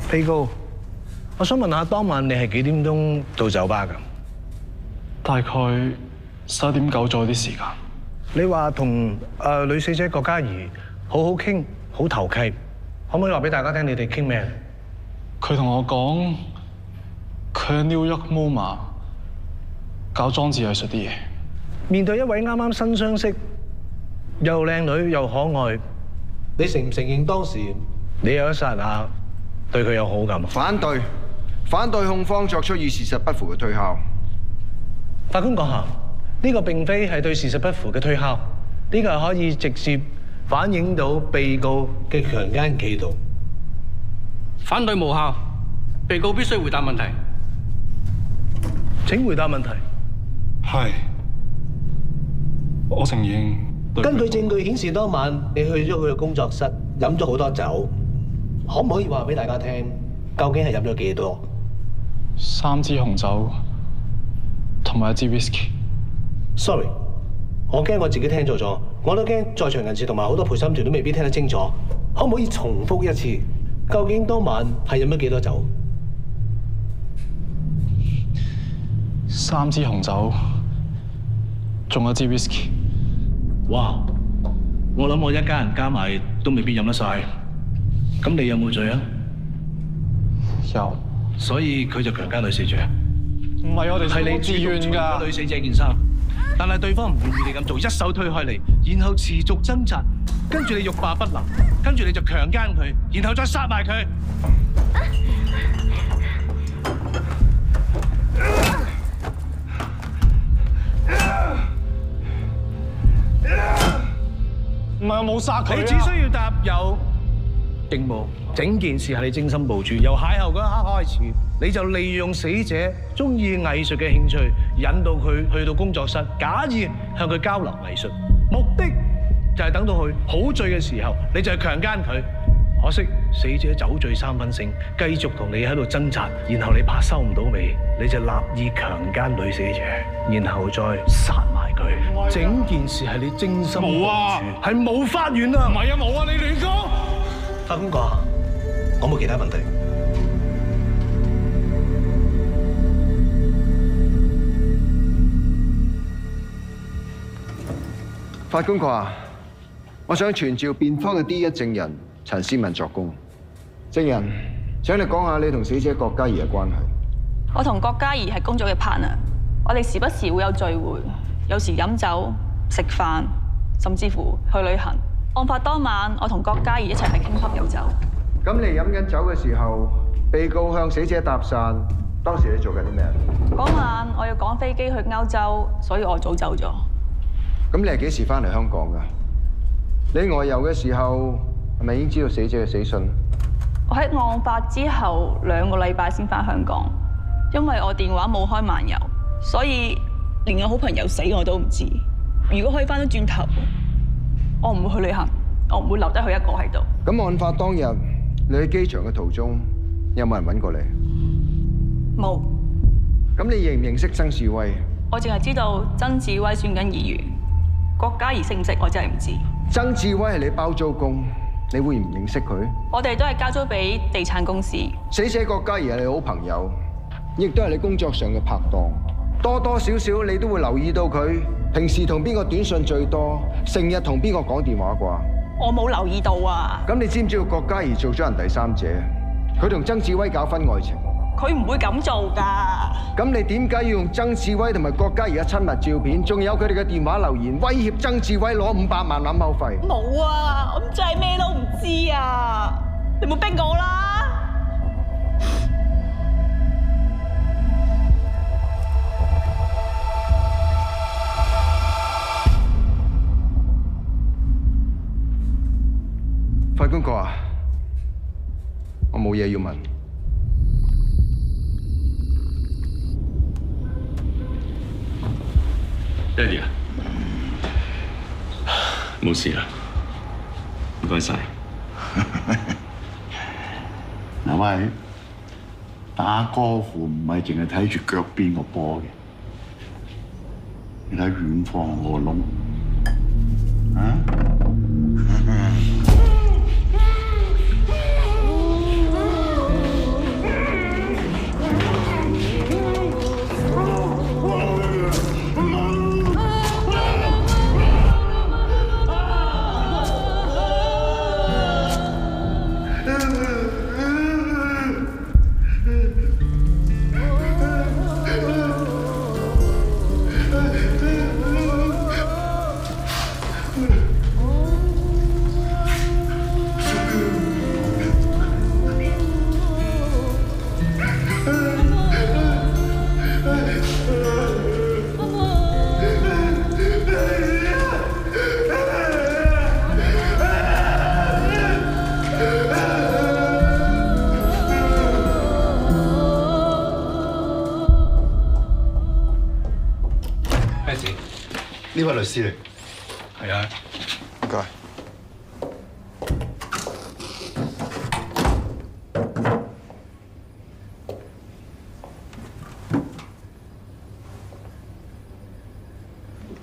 被告，我想問下，當晚你係幾點鐘到酒吧㗎？大概11點9左右啲時間。你話同女死者郭嘉怡好好傾，好投契，可唔可以話俾大家聽你哋傾咩？佢同我講，佢喺 New York MoMA 搞裝置藝術啲嘢。面對一位啱啱新相識，又靚女又可愛，你承唔承認當時你有一剎那對佢有好感？反對，反對控方作出與事實不符嘅推敲。法官閣下，呢個並非係對事實不符嘅推敲，呢個係可以直接反映到被告嘅強姦企圖。反對無效，被告必須回答問題。請回答問題。係，我承認。根據證據顯示，當晚你去咗佢嘅工作室，飲咗好多酒，可唔可以話俾大家聽，究竟係飲咗幾多？3支紅酒同埋1支 whisky。Sorry， 我驚我自己聽錯咗，我都驚在場人士同埋好多陪審團都未必聽得清楚。可唔可以重複一次？究竟當晚係飲咗幾多酒？3支紅酒，仲有1支 whisky。哇！我諗我一家人加埋都未必飲得晒。咁你有冇罪啊？有。所以佢就強姦女死者。唔係我哋係你自願㗎。女死者件衫，但係對方唔願意你咁做，一手推開你，然後持續掙扎，跟住你欲罷不能，跟住你就強姦佢，然後再殺埋佢。唔係我冇殺佢啊！你只需要答有定冇。整件事係你精心部署，由邂逅嗰一刻開始，你就利用死者中意藝術嘅興趣，引導佢去到工作室，假意向佢交流藝術，目的就係等到佢好醉嘅時候，你就係強姦佢。可惜死者酒醉3分醒，繼續同你喺度掙扎，然後你怕收唔到尾，你就立意強姦女死者，然後再殺埋佢。整件事係你精心部署，係冇法院啊！唔係啊，冇啊，你亂講！法官閣下，我冇其他問題。法官閣下，我想傳召辯方嘅第一證人陳思文作供。證人，請你講下你同死者郭嘉怡嘅關係。我同郭嘉怡係工作嘅 partner， 我哋時不時會有聚會，有時飲酒、食飯，甚至乎去旅行。案發當晚，我同郭嘉怡一齊喺傾級飲酒。咁你飲緊酒嘅時候，被告向死者搭訕，當時你做緊啲咩？嗰晚我要趕飛機去歐洲，所以我早走咗。咁你係幾時翻嚟香港㗎？你外遊嘅時候係咪已經知道死者嘅死訊？我喺案發之後2個禮拜先翻香港，因為我電話冇開漫遊，所以連我好朋友死我都唔知。如果可以翻到轉頭，我唔會去旅行，我唔會留低佢一個喺度。咁案發當日，你喺機場嘅途中有冇人揾過你？冇。咁你認唔認識曾志威？我淨係知道曾志威選緊議員，郭嘉怡識唔識我真係唔知。曾志威係你包租公，你會唔認識佢？我哋都係交租俾地產公司。死者郭嘉怡係你好朋友，亦都係你工作上嘅拍檔，多多少少你都會留意到佢平時同邊個短信最多，成日同邊個講電話啩？我冇留意到啊！咁你知唔知道郭嘉怡做咗人第三者？佢同曾志威搞婚外情。佢唔會咁做㗎。咁你點解要用曾志威同埋郭嘉怡嘅親密照片，仲有佢哋嘅電話留言，威脅曾志威攞500萬掩口費？冇啊，我真係咩都唔知啊！你冇逼我啦！法官閣下，我冇嘢要問。爹哋啊，冇事啦，唔該晒。嗱喂，打歌符唔係淨係睇住腳邊個波嘅，你睇遠方個窿，啊？呢位律師嚟，係啊，唔該。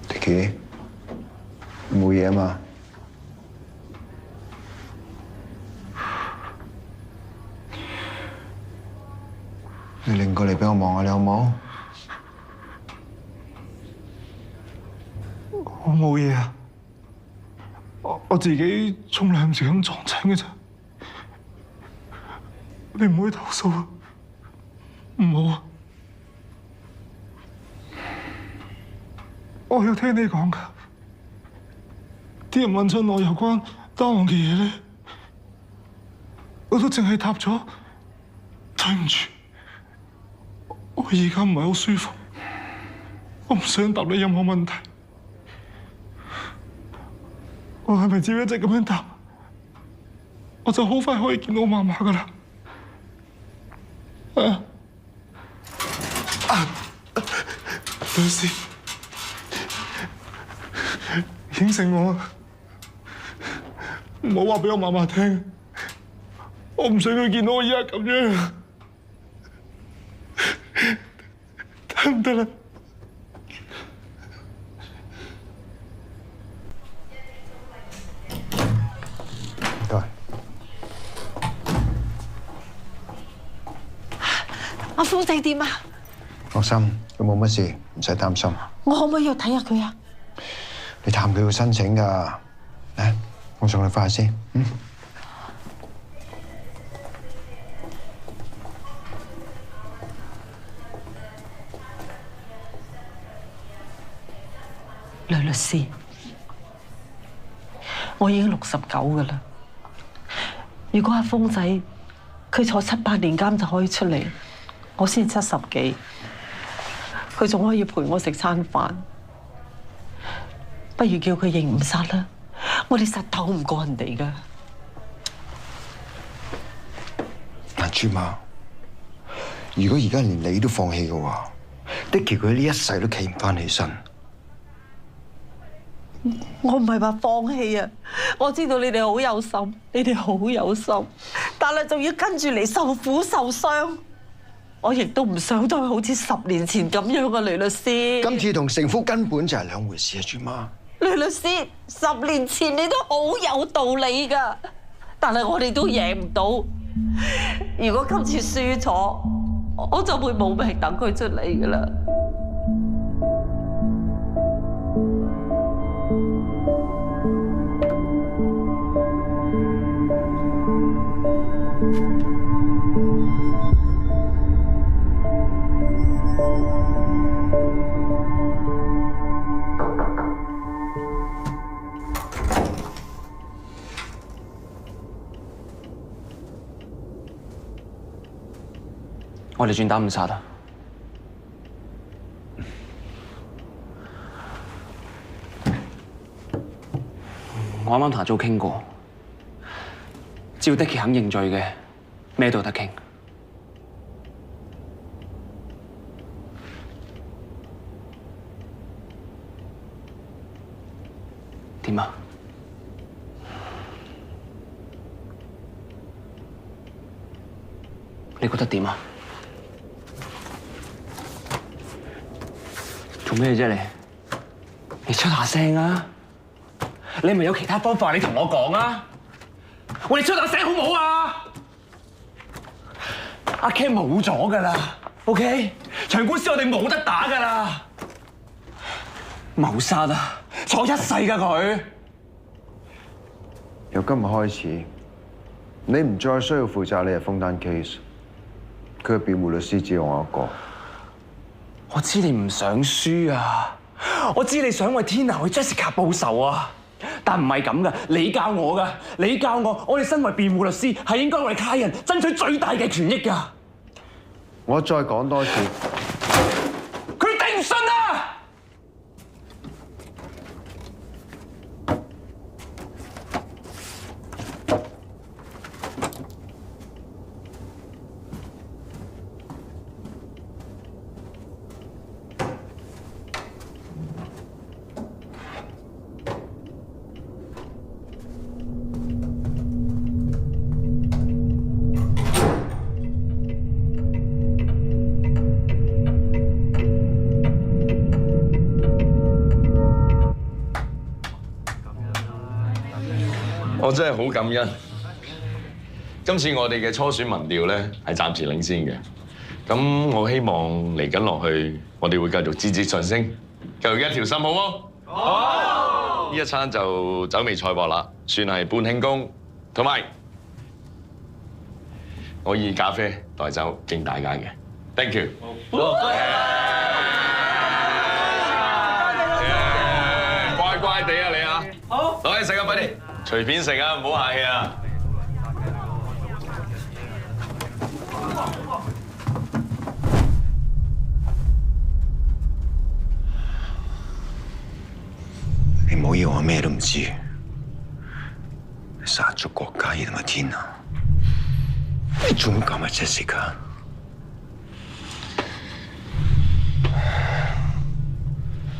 Dicky，冇嘢嘛？你擰過嚟俾我望下，你好冇？我冇嘢啊，我自己沖涼唔小心撞親嘅啫。你唔可以投訴啊，唔好啊！我有聽你講噶，啲人問親我有關單案嘅嘢咧，我都淨係答咗對唔住。我而家唔係好舒服，我唔想答你任何問題。我係咪只要一直咁樣答，我就好快可以見到我媽媽㗎喇？律師，應承我，唔好話俾我媽媽聽，我唔想佢見到我而家咁樣，得唔得啦？阿峰仔點啊？放心，佢冇乜事，唔使擔心。我可唔可以去睇下佢啊？你探佢要申請㗎，嚟，我送你返去先。梁律師，我已經69㗎啦。如果阿峰仔佢坐7、8年監就可以出嚟，我先70幾，佢仲可以陪我食餐飯，不如叫佢認誤殺啦！我哋實鬥唔過人哋㗎。嗱，朱媽，如果而家連你都放棄嘅話，Dicky佢呢一世都企唔返起身。我唔係話放棄啊！我知道你哋好有心，你哋好有心，但係仲要跟住嚟受苦受傷。我亦都唔想再好似10年前咁樣啊，雷律師。今次同成夫根本就係兩回事啊，朱媽。雷律師，10年前你都好有道理㗎，但係我哋都贏唔到。如果今次輸咗，我就會冇命等佢出嚟㗎啦。我哋轉打誤殺啊！我啱啱同阿祖傾過，只要迪奇肯認罪嘅，咩都得傾。點啊？你覺得點啊？做咩啫你？你出下聲啊！你咪有其他方法，你同我講啊！喂，你出下聲好唔好啊？阿 Ken 冇咗㗎啦 ，OK？ 場官司我哋冇得打㗎啦！謀殺啊！坐一世㗎佢。由今日開始，你唔再需要負責你係封單 case， 佢嘅辯護律師只有我一個。我知你唔想輸啊！我知你想為 Tina 為 Jessica 報仇啊！但唔係咁噶，你教我噶，你教我哋身為辯護律師係應該為他人爭取最大嘅權益噶。我再講多次，佢頂唔順啊！我真係好感恩。今次我哋嘅初選民調咧係暫時領先嘅，咁我希望嚟緊落去，我哋會繼續節節上升，繼續一條心，好冇？好！呢一餐就酒味菜薄啦，算係半慶功，同埋我以咖啡代酒敬大家嘅 ，thank you。乖乖地啊你啊！好，攞去食啊，快啲！隨便食啊，唔好客氣啊！你唔好以為我咩都唔知，你殺咗郭嘉怡同埋Tina，你仲要搞埋Jessica。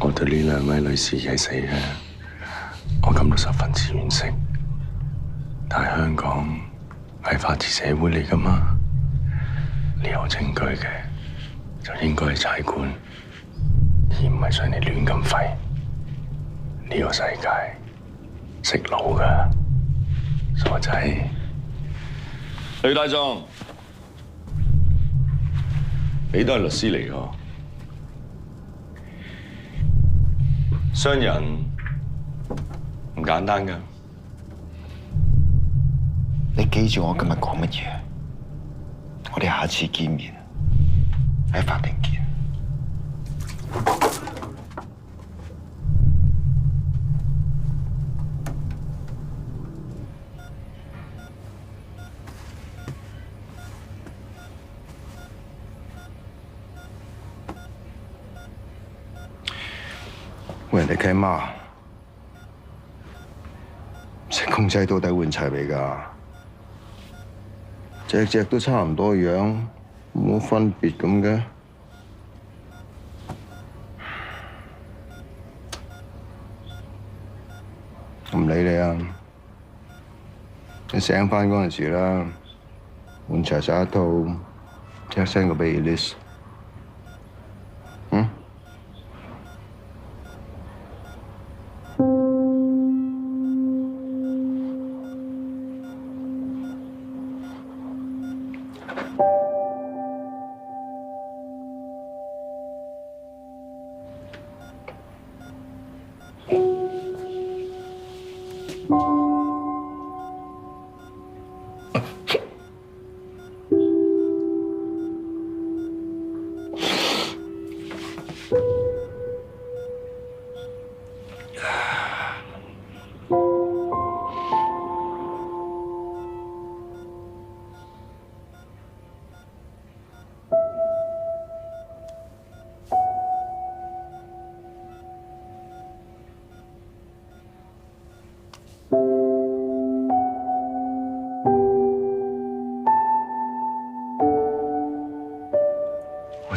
我對呢兩位女士嘅死嘅，我感到十分之惋惜。但係香港係法治社會嚟㗎嘛，你有證據嘅就應該去裁判，而唔係想你亂咁廢。呢個世界識路㗎，傻仔。呂大壯，你都係律師嚟㗎，傷人唔簡單㗎。你記住我今日講乜嘢？我哋下次見面喺法庭見。喂，你契媽，成公仔到底換齊未㗎？隻隻都差唔多樣，冇分別咁嘅。唔理你啊！你醒返嗰陣時啦，換齊晒一套，即刻 send 個俾 Elise。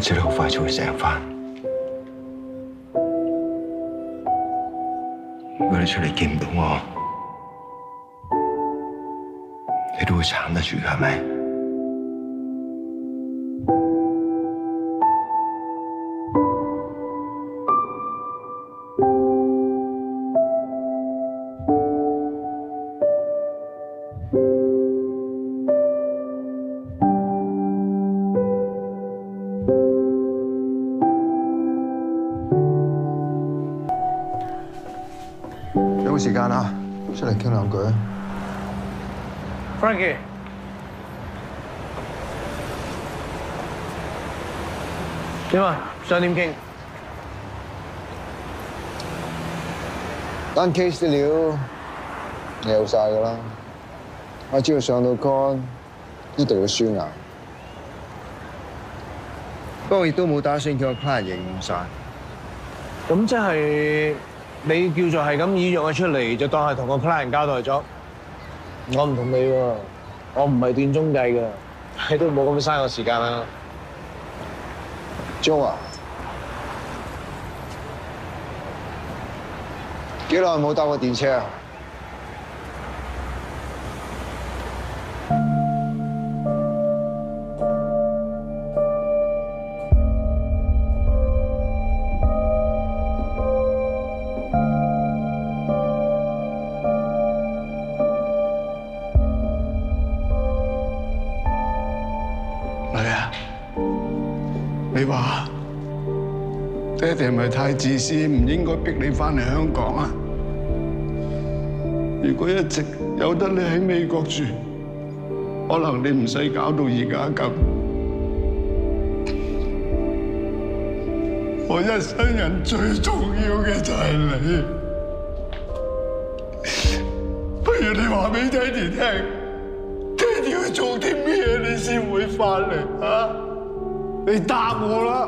知道好快就會醒翻。如果你出嚟見唔到我，你都會撐得住㗎，係咪？有冇時間啊？出嚟傾兩句啊 Frankie， 點啊？想點傾？單 case 啲料你有晒㗎啦，我只要上到 con， 一定要輸硬。不過亦都冇打算叫個 client 認晒。咁即係你叫做係咁以約我出嚟，就當係同個 client 交代咗。我唔同你喎，我唔係斷中計㗎，你都冇咁嘥我時間啦。Jo啊，幾耐冇搭過電車啊？女啊，你話爹哋係咪太自私，唔應該逼你翻嚟香港啊？如果一直有得你喺美國住，可能你唔使搞到而家咁。我一生人最重要嘅就係你，不如你話俾爹哋聽，爹哋要做啲咩你先會翻嚟啊？你答我啦！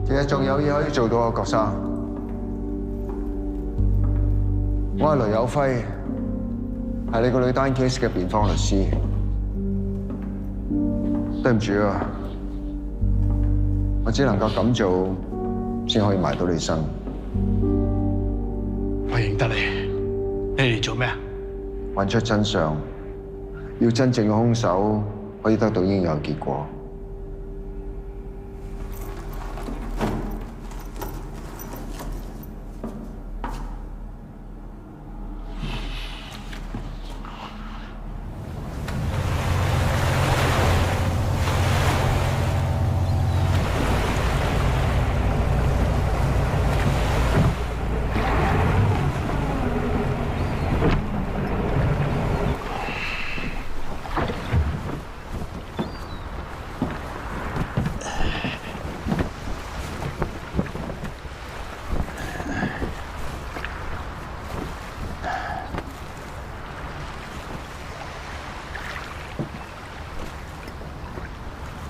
其實仲有嘢可以做到啊，郭生。我係雷有輝，係你個女單 case 嘅辯方律師。對唔住啊，我只能夠咁做，先可以埋到你身。我認得你，你嚟做咩啊？揾出真相，要真正嘅兇手可以得到應有嘅結果。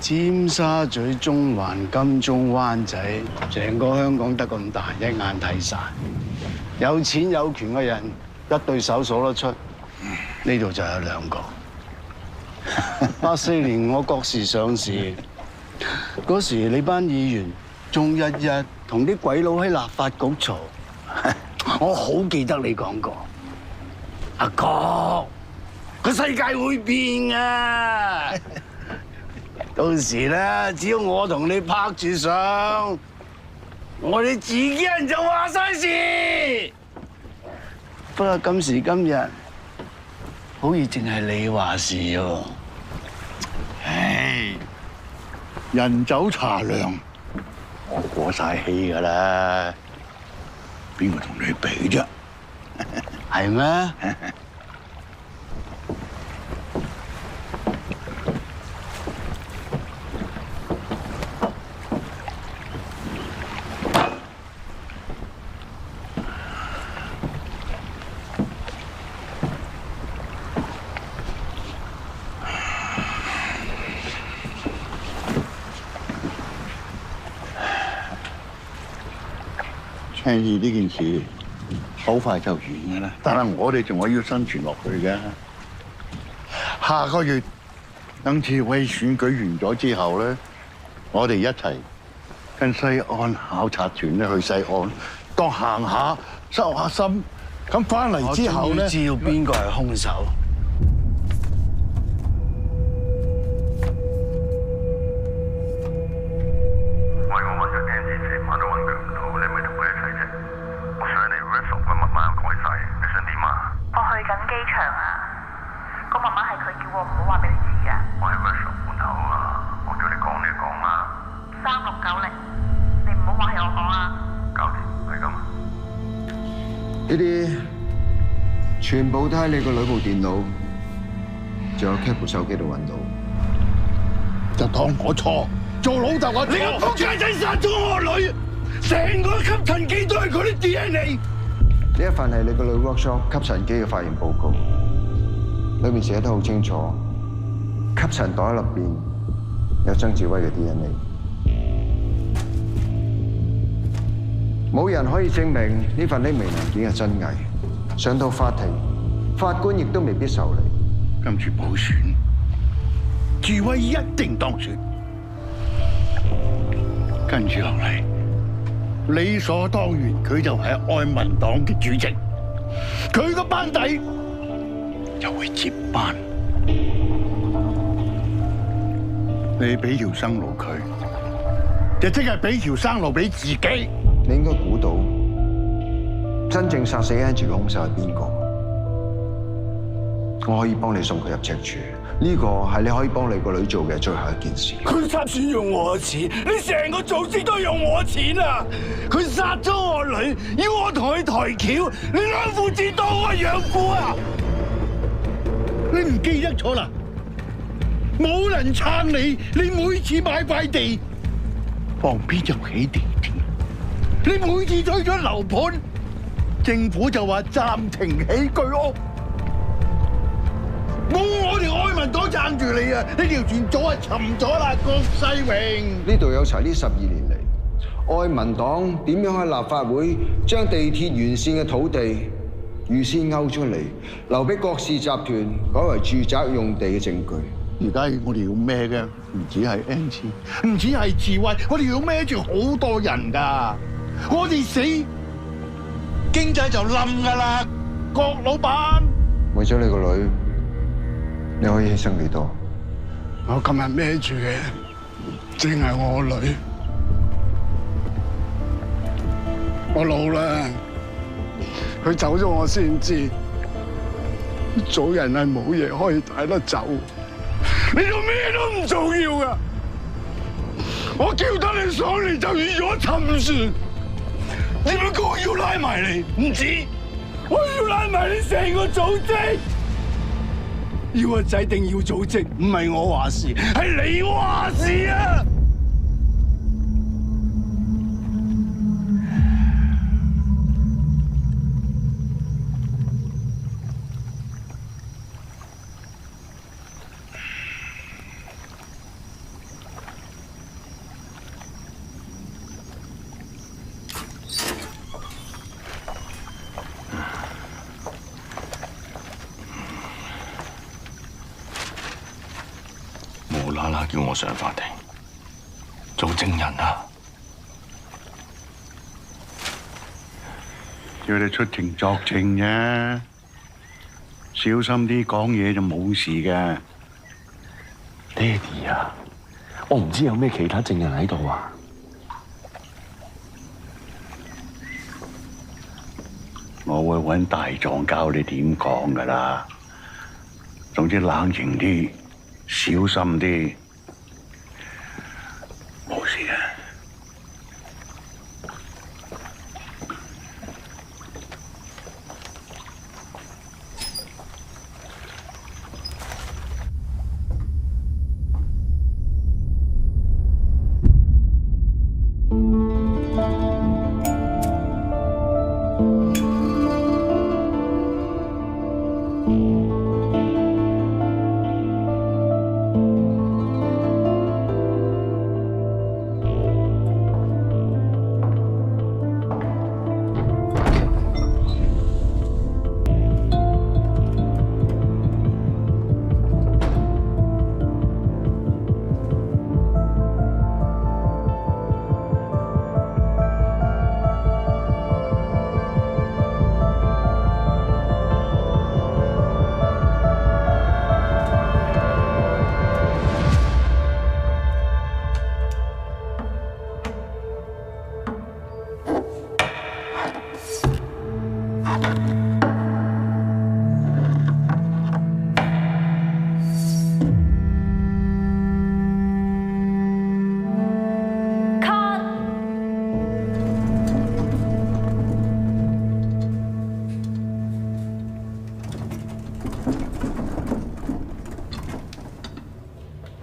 尖沙咀、中環、金鐘、灣仔，成個香港得咁大，一眼睇晒。有錢有權嘅人一對手數得出，呢度就有兩個。84年我國事上市，嗰時你班議員仲日日同啲鬼佬喺立法局嘈，我好記得你講過，阿哥，個世界會變啊！到時咧，只要我同你拍住上，我哋自己人就話晒事。不過今時今日，好似淨係你話事喎。唉，人走茶涼，我過晒氣㗎啦，邊個同你比啫？係咩？倡議呢件事好快就完㗎啦，但係我哋仲係要生存落去嘅。下個月等次委選舉完咗之後咧，我哋一齊跟西安考察團咧去西安，當行下收下心。咁翻嚟之後咧，知道邊個係兇手。呢啲全部都喺你個女部電腦，仲有 Cat 部手機度揾到。就當我錯，做老豆我錯。你個仆街仔殺咗我女，成個吸塵機都係佢啲 DNA。呢一份係你個女 workshop 吸塵機嘅發現報告，裏面寫得好清楚，吸塵袋入邊有曾志威嘅 DNA。冇人可以證明呢份匿名文件係真偽，上到法庭，法官亦都未必受理。今次補選，志威一定當選。跟住落嚟，理所當然佢就係愛民黨嘅主席，佢個班底就會接班。你俾條生路佢，就即係俾條生路俾自己。你應該估到真正殺死 Angie 嘅兇手係邊個？我可以幫你送佢入赤柱，呢個係你可以幫你個女做嘅最後一件事。佢插錢用我嘅錢，你成個組織都用我錢啊！佢殺咗我女，要我同佢抬轎，你兩父子當我養父啊！你唔記得咗啦？冇人撐你，你每次買塊地，旁邊就起地鐵。你每次推咗樓盤，政府就話暫停起居屋。冇我哋愛民黨撐住你啊！呢條船早就沉咗啦，郭世榮。呢度有齊呢12年嚟，愛民黨點樣喺立法會將地鐵沿線嘅土地預先勾出嚟，留俾郭氏集團改為住宅用地嘅證據。而家我哋要孭嘅唔止係 Angie， 唔止係智慧，我哋要孭住好多人㗎。我哋死，經濟就冧㗎啦，郭老闆。為咗你個女，你可以犧牲幾多？我今日孭住嘅，正係我女。我老啦，佢走咗我先知，做人係冇嘢可以帶得走。你做咩都唔重要㗎，我叫得你上嚟就預咗沉船。點解我要拉埋你？唔止，我要拉埋你成個組織。要個仔定要組織，唔係我話事，係你話事啊！無啦啦叫我上法庭做證人啊！叫你出庭作證啫，小心啲講嘢就冇事嘅。爹哋啊，我唔知有咩其他證人喺度啊！我會揾大狀教你點講㗎啦。總之冷靜啲，小心啲，冇事嘅。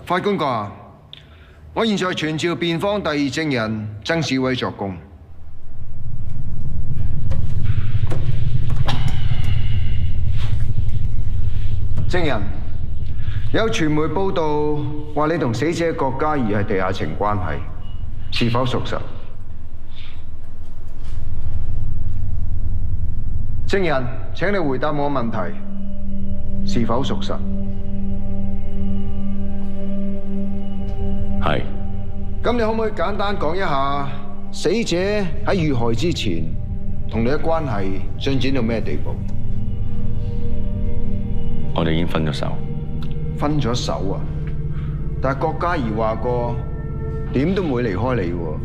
法官閣下，我現在傳召辯方第二證人曾志威作供。證人，有傳媒報道話你同死者郭嘉怡係地下情關係，是否屬實？證人，請你回答我問題，是否屬實？係。咁你可唔可以簡單講一下死者喺遇害之前同你嘅關係進展到咩地步？我哋已經分咗手。分咗手啊！但係郭嘉怡話過點都唔會離開你喎。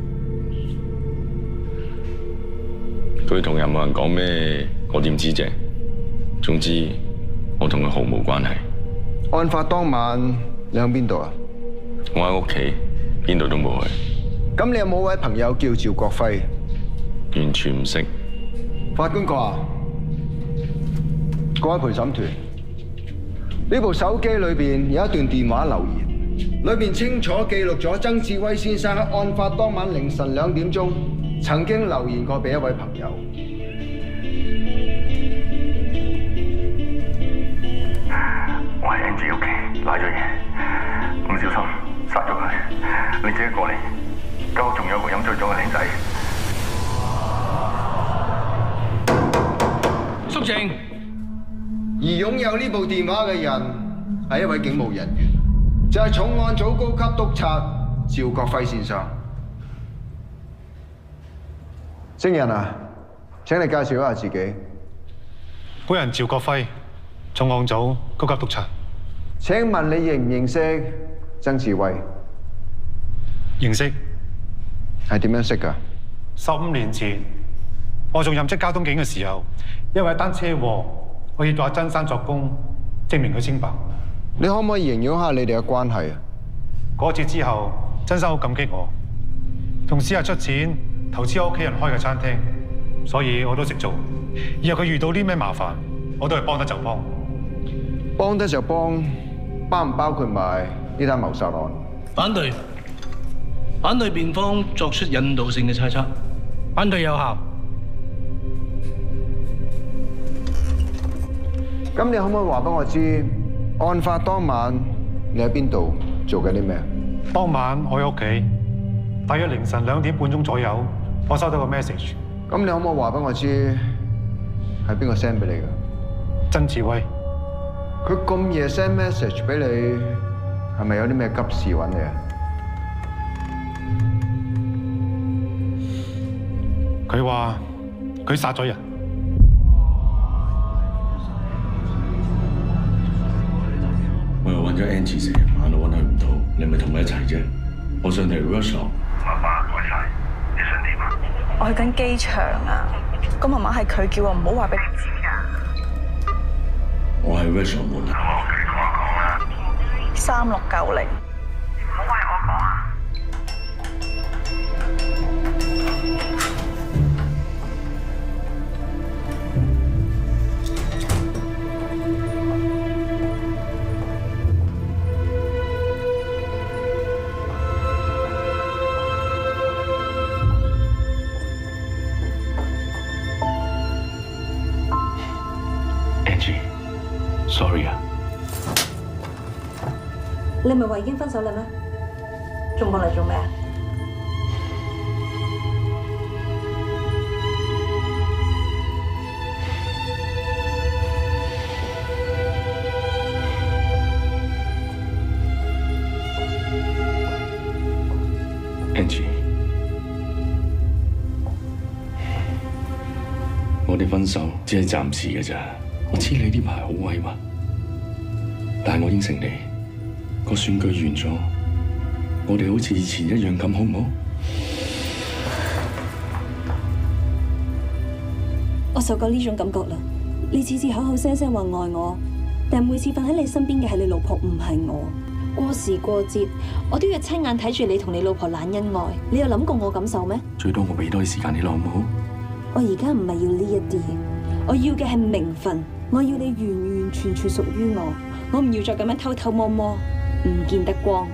佢同任何人講咩，我點知啫？總之，我同佢毫無關係。案發當晚你喺邊度啊？我喺屋企，邊度都冇去。咁你有冇位朋友叫趙國輝？完全唔識。法官閣下，各位陪審團，呢部手機裏邊有一段電話留言，裏邊清楚記錄咗曾志威先生喺案發當晚凌晨2點鐘曾經留言過俾一位朋友。我喺 Angie 屋企賴咗嘢，唔小心殺咗佢。你自己過嚟，間屋仲有個飲醉咗嘅靚仔。肅靜。而擁有呢部電話嘅人係一位警務人員，就係重案組高級督察趙國輝先生。證人啊，請你介紹一下自己。本人趙國輝，重案組高級督察。請問你認唔認識曾志威？認識。係點樣識㗎？15年前，我仲任職交通警嘅時候，因為一單車禍，我協助阿曾生作供，證明佢清白。你可唔可以形容下你哋嘅關係啊？嗰次之後，曾生好感激我，仲私下出錢投資我屋企人開嘅餐廳，所以我都識做。以後佢遇到啲咩麻煩，我都係幫得就幫。幫得就幫，包唔包括埋呢單謀殺案？反對。反對辯方作出引導性嘅猜測。反對有效。咁你可唔可以話俾我知，案發當晚你喺邊度做緊啲咩？當晚我喺屋企，大約凌晨2點半鐘左右，我收到個 message。咁你可唔可以話俾我知，係邊個 send 俾你嘅？曾志威。佢咁夜 send message 俾你，係咪有啲咩急事揾你啊？佢話佢殺咗人。我又揾咗 Angie 成晚都揾佢唔到，你咪同佢一齊啫。我想嚟 workshop。媽媽改晒，你想點啊？我去緊機場啊，個媽媽係佢叫我唔好話俾你知㗎。我喺 workshop 門口。我繼續講啦。3690。唔好怪我講啊。Sorry 啊！你唔係話已經分手啦咩？仲過嚟做咩啊？Angie， 我哋分手只係暫時嘅咋。我知你呢排好委屈，但係我應承你，個選舉完咗，我哋好似以前一樣咁，好唔好？我受夠呢種感覺啦！你次次口口聲聲話愛我，但每次瞓喺你身邊嘅係你老婆，唔係我。過時過節，我都要親眼睇住你同你老婆懶恩愛。你有諗過我感受咩？最多我俾多啲時間你咯，好唔好？我而家唔係要呢一啲，我要嘅係名分。我要你完完全全屬於我，我唔要再咁樣偷偷摸摸。唔見得光。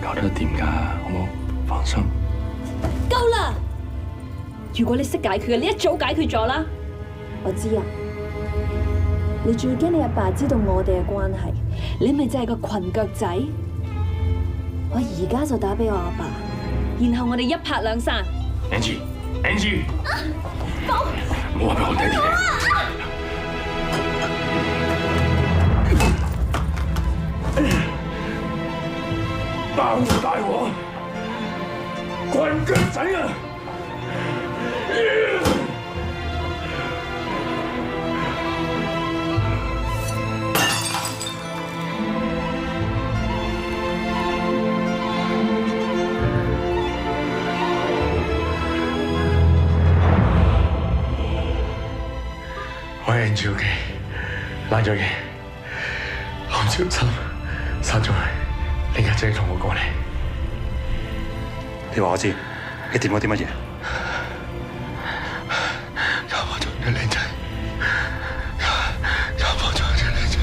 搞得掂㗎，好冇？放心。夠啦！如果你識解決嘅，你一早解決咗啦。我知啊，你仲要驚你阿爸知道我哋嘅關係，你咪就係個裙腳仔。我而家就打俾我阿爸，然後我哋一拍兩散。Angie，寶，唔好話俾我爹哋聽。包大鑊，棍腳仔啊！我係 Angie 嘅，拉咗嘅，我唔小心殺咗佢。你家姐同我過嚟，你話我知，你掂咗啲乜嘢？家婆咗隻靚仔，家婆咗隻靚仔。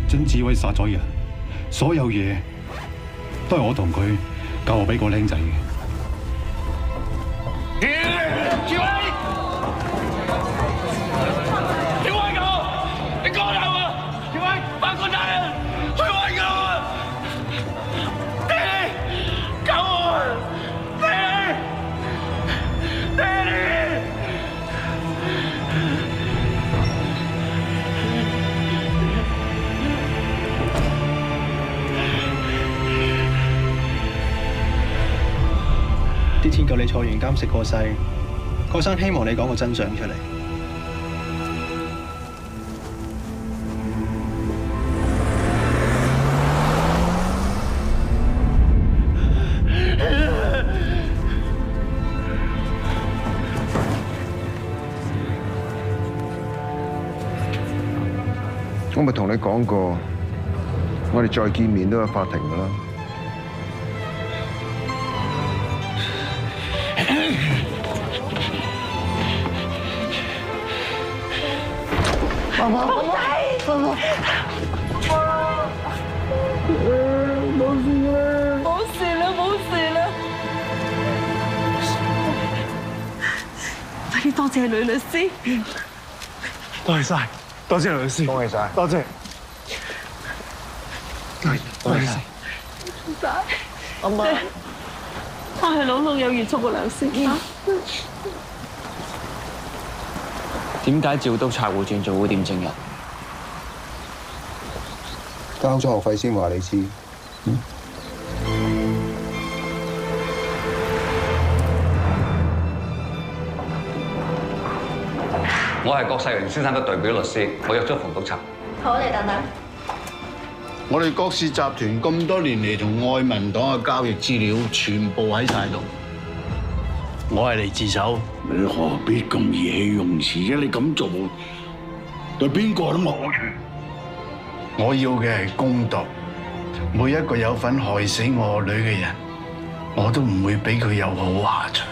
曾志偉殺咗人，所有嘢都係我同佢教我俾個僆仔嘅。志偉，志偉狗，你講大話！志偉，法官大人，去揾狗啊！爹哋，救我！爹哋，爹哋！啲天救你坐完監食過世，郭生希望你講個真相出嚟。我咪同你講過，我哋再見面都有法庭㗎啦。媽媽，寶仔，媽媽，冇事啦，冇事啦，冇事啦。快啲多謝呂律師。多謝晒，多謝呂律師，恭喜晒，多謝，多謝晒。唔使，阿媽，我係老有約束個良師。點解趙督察會轉做會店證人？交咗學費先話你知。我係郭世榮先生嘅代表律師，我約咗馮督察。好，你等等。我哋郭氏集團咁多年嚟同愛民黨嘅交易資料全部喺晒度。我係嚟自首。你何必咁意氣用詞啫？你咁做對邊個都冇好處。我要嘅係公道。每一個有份害死我女嘅人，我都唔會俾佢有好下場。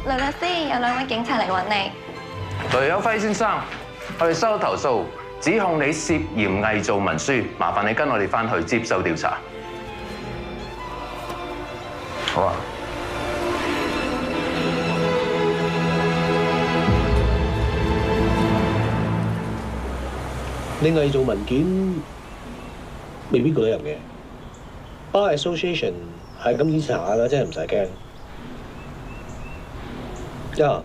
呂律師，有兩位警察嚟揾你。雷有輝先生，我哋收到投訴，指控你涉嫌偽造文書，麻煩你跟我哋翻去接受調查。好啊。你偽造文件未必告得入嘅。Bar Association 係咁意查下啦，真係唔使驚。呀，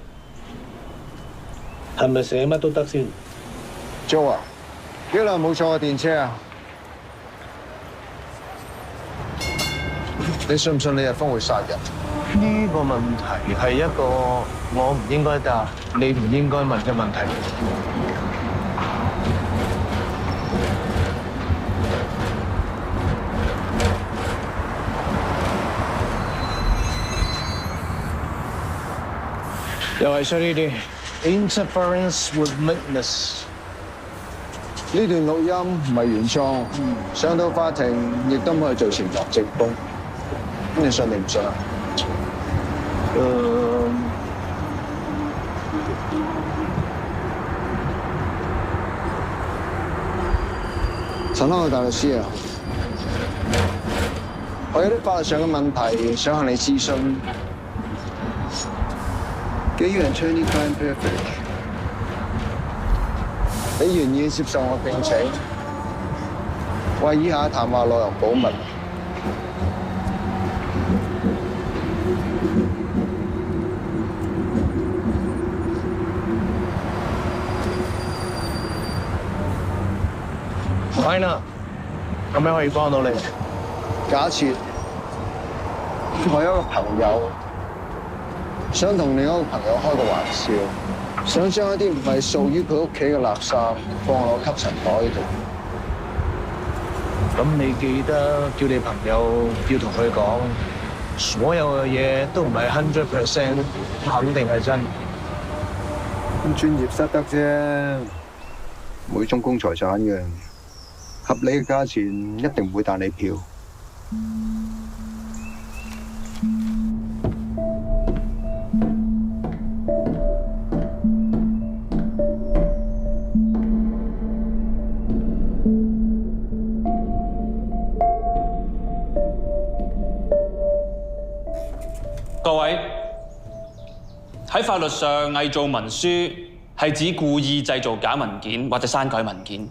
係咪寫乜都得先 ？Joe 啊，幾耐冇坐過電車啊？你信唔信李日峰會殺人？呢個問題係一個我唔應該答、你唔應該問嘅問題。又係衰呢啲 interference with witness。呢段錄音唔係原創，上到法庭亦都可以做成落證供。咁你信定唔信啊？陳康嘅大律師啊，我有啲法律上嘅問題想向你諮詢。基於 attorney-client privilege， 你願意接受我聘請，為以下談話內容保密？Fine， 咁樣可以幫到你。假設我有一個朋友想同另一個朋友開個玩笑，想將一啲唔係屬於佢屋企嘅垃圾放落吸塵袋度。咁你記得叫你朋友要同佢講，所有嘅嘢都唔係100% 肯定係真。咁專業失德啫，每宗公財產嘅。合理嘅價錢一定唔會彈你票。各位，喺法律上，偽造文書係指故意製造假文件或者刪改文件，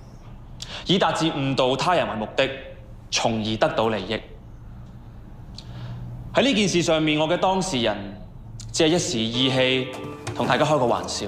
以達至誤導他人為目的，從而得到利益。喺呢件事上面，我嘅當事人只係一時意氣，同大家開個玩笑。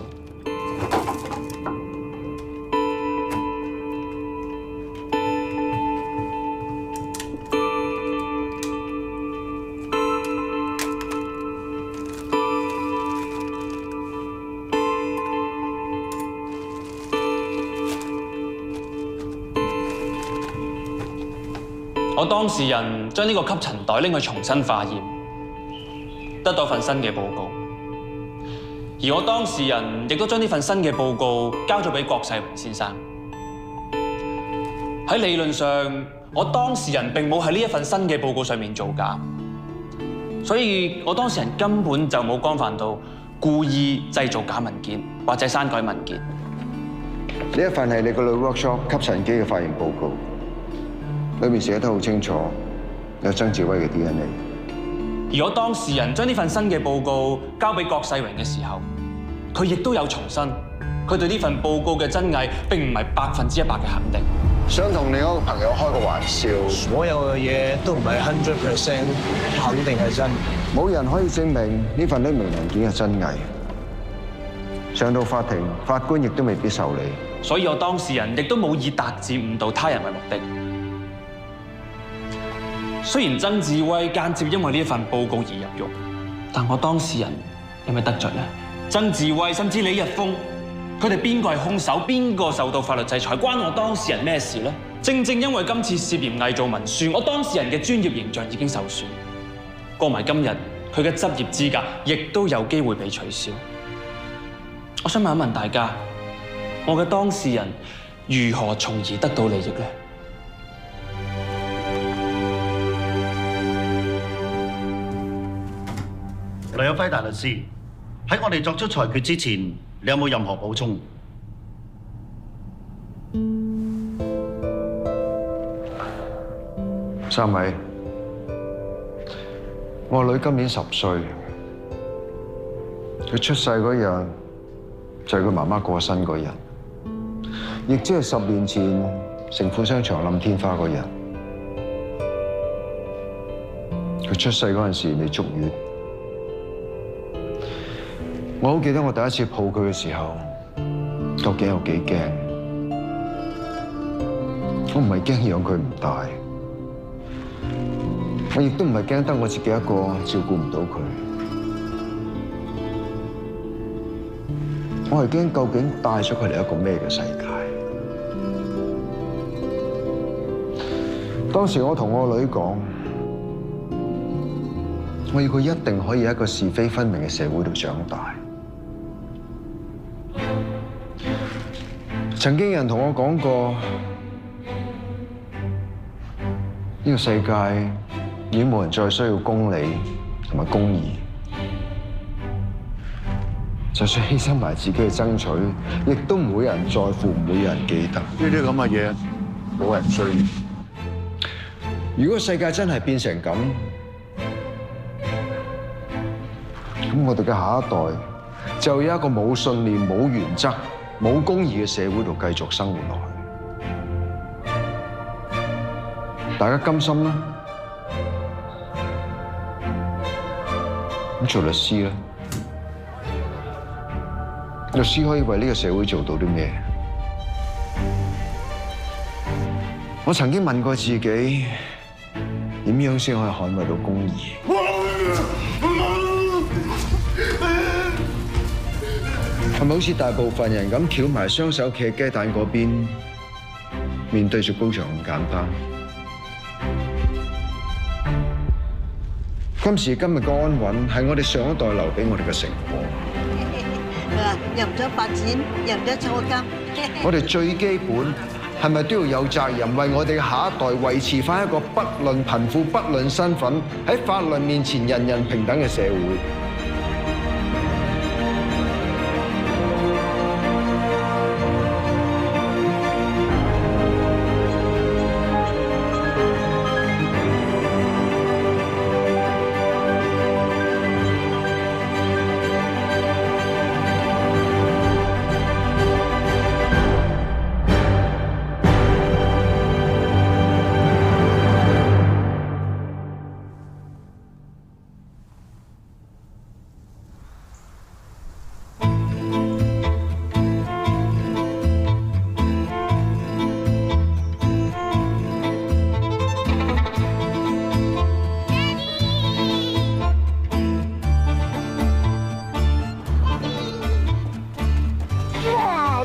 我當事人將呢個吸塵袋拎去重新化驗，得到份新嘅報告。而我當事人亦都將呢份新嘅報告交咗俾郭世榮先生。喺理論上，我當事人並冇喺呢一份新嘅報告上面造假，所以我當事人根本就冇干犯到故意製造假文件或者刪改文件。呢一份係你個女 workshop 吸塵機嘅化驗報告。裏面寫得好清楚，有曾志威嘅 DNA。而我當事人將呢份新嘅報告交俾郭世榮嘅時候，佢亦都有重申，佢對呢份報告嘅真偽並唔係100%嘅肯定。想同另一個朋友開個玩笑，所有嘅嘢都唔係100% 肯定係真，冇人可以證明呢份匿名文件嘅真偽。上到法庭，法官亦都未必受理。所以我當事人亦都冇以達至誤導他人為目的。雖然曾志威間接因為呢一份報告而入獄，但我當事人有咩得着呢？曾志威甚至李日峰，佢哋邊個係兇手，邊個受到法律制裁，關我當事人咩事呢？正正因為今次涉嫌偽造文書，我當事人嘅專業形象已經受損，過埋今日佢嘅執業資格亦都有機會被取消。我想問一問大家，我嘅當事人如何從而得到利益呢？雷有輝大律師，喺我哋作出裁決之前，你有冇任何補充？三位，我女今年10歲，佢出世嗰日就係佢媽媽過身嗰日，亦即係10年前城富商場冧天花嗰日。佢出世嗰陣時未足月。我好記得我第一次抱佢嘅時候，究竟有幾驚？我唔係驚養佢唔大，我亦都唔係驚得我自己一個照顧唔到佢。我係驚究竟帶咗佢嚟一個咩嘅世界？當時我同我女講，我要佢一定可以喺一個是非分明嘅社會度長大。曾經有人同我講過，呢個世界已經冇人再需要公理同埋公義，就算犧牲埋自己去爭取，亦都唔會有人在乎，唔會有人記得。呢啲咁嘅嘢冇人需要。如果世界真係變成咁，咁我哋嘅下一代就有一個冇信念、冇原則、冇公義嘅社會度繼續生活落去。大家甘心啦。咁做律師咧，律師可以為呢個社會做到啲咩？我曾經問過自己，點樣先可以捍衛到公義？係咪好似大部分人咁翹埋雙手企喺雞蛋嗰邊，面對住高牆咁簡單？今時今日嘅安穩係我哋上一代留俾我哋嘅成果。入咗發展，入咗坐監。我哋最基本係咪都要有責任為我哋嘅下一代維持返一個不論貧富、不論身份，喺法律面前人人平等嘅社會？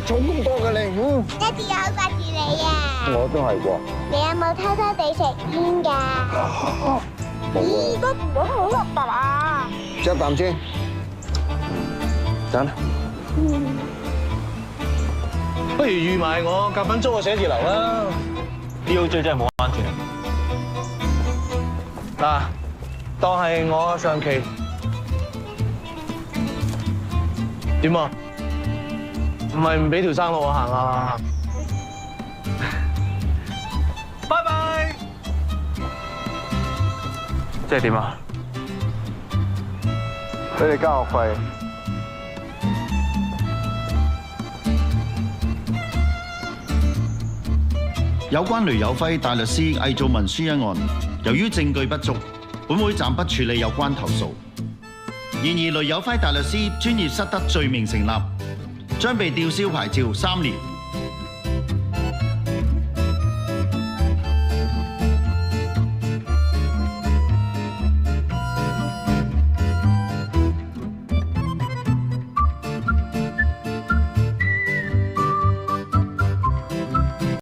重咁多嘅你，爹哋好掛住你啊！我都係喎。你有冇偷偷地食煙㗎？冇啊！都唔好好核突啊！食一啖先，等。不如預埋我夾份租個寫字樓啦。DOJ 真係冇安全。嗱，當係我上期點啊？唔係唔俾條生路我行啊！拜拜。即係點啊？俾你交學費。有關雷有輝大律師偽造文書一案，由於證據不足，本會暫不處理有關投訴。然而雷有輝大律師專業失德罪名成立，將被吊銷牌照3年。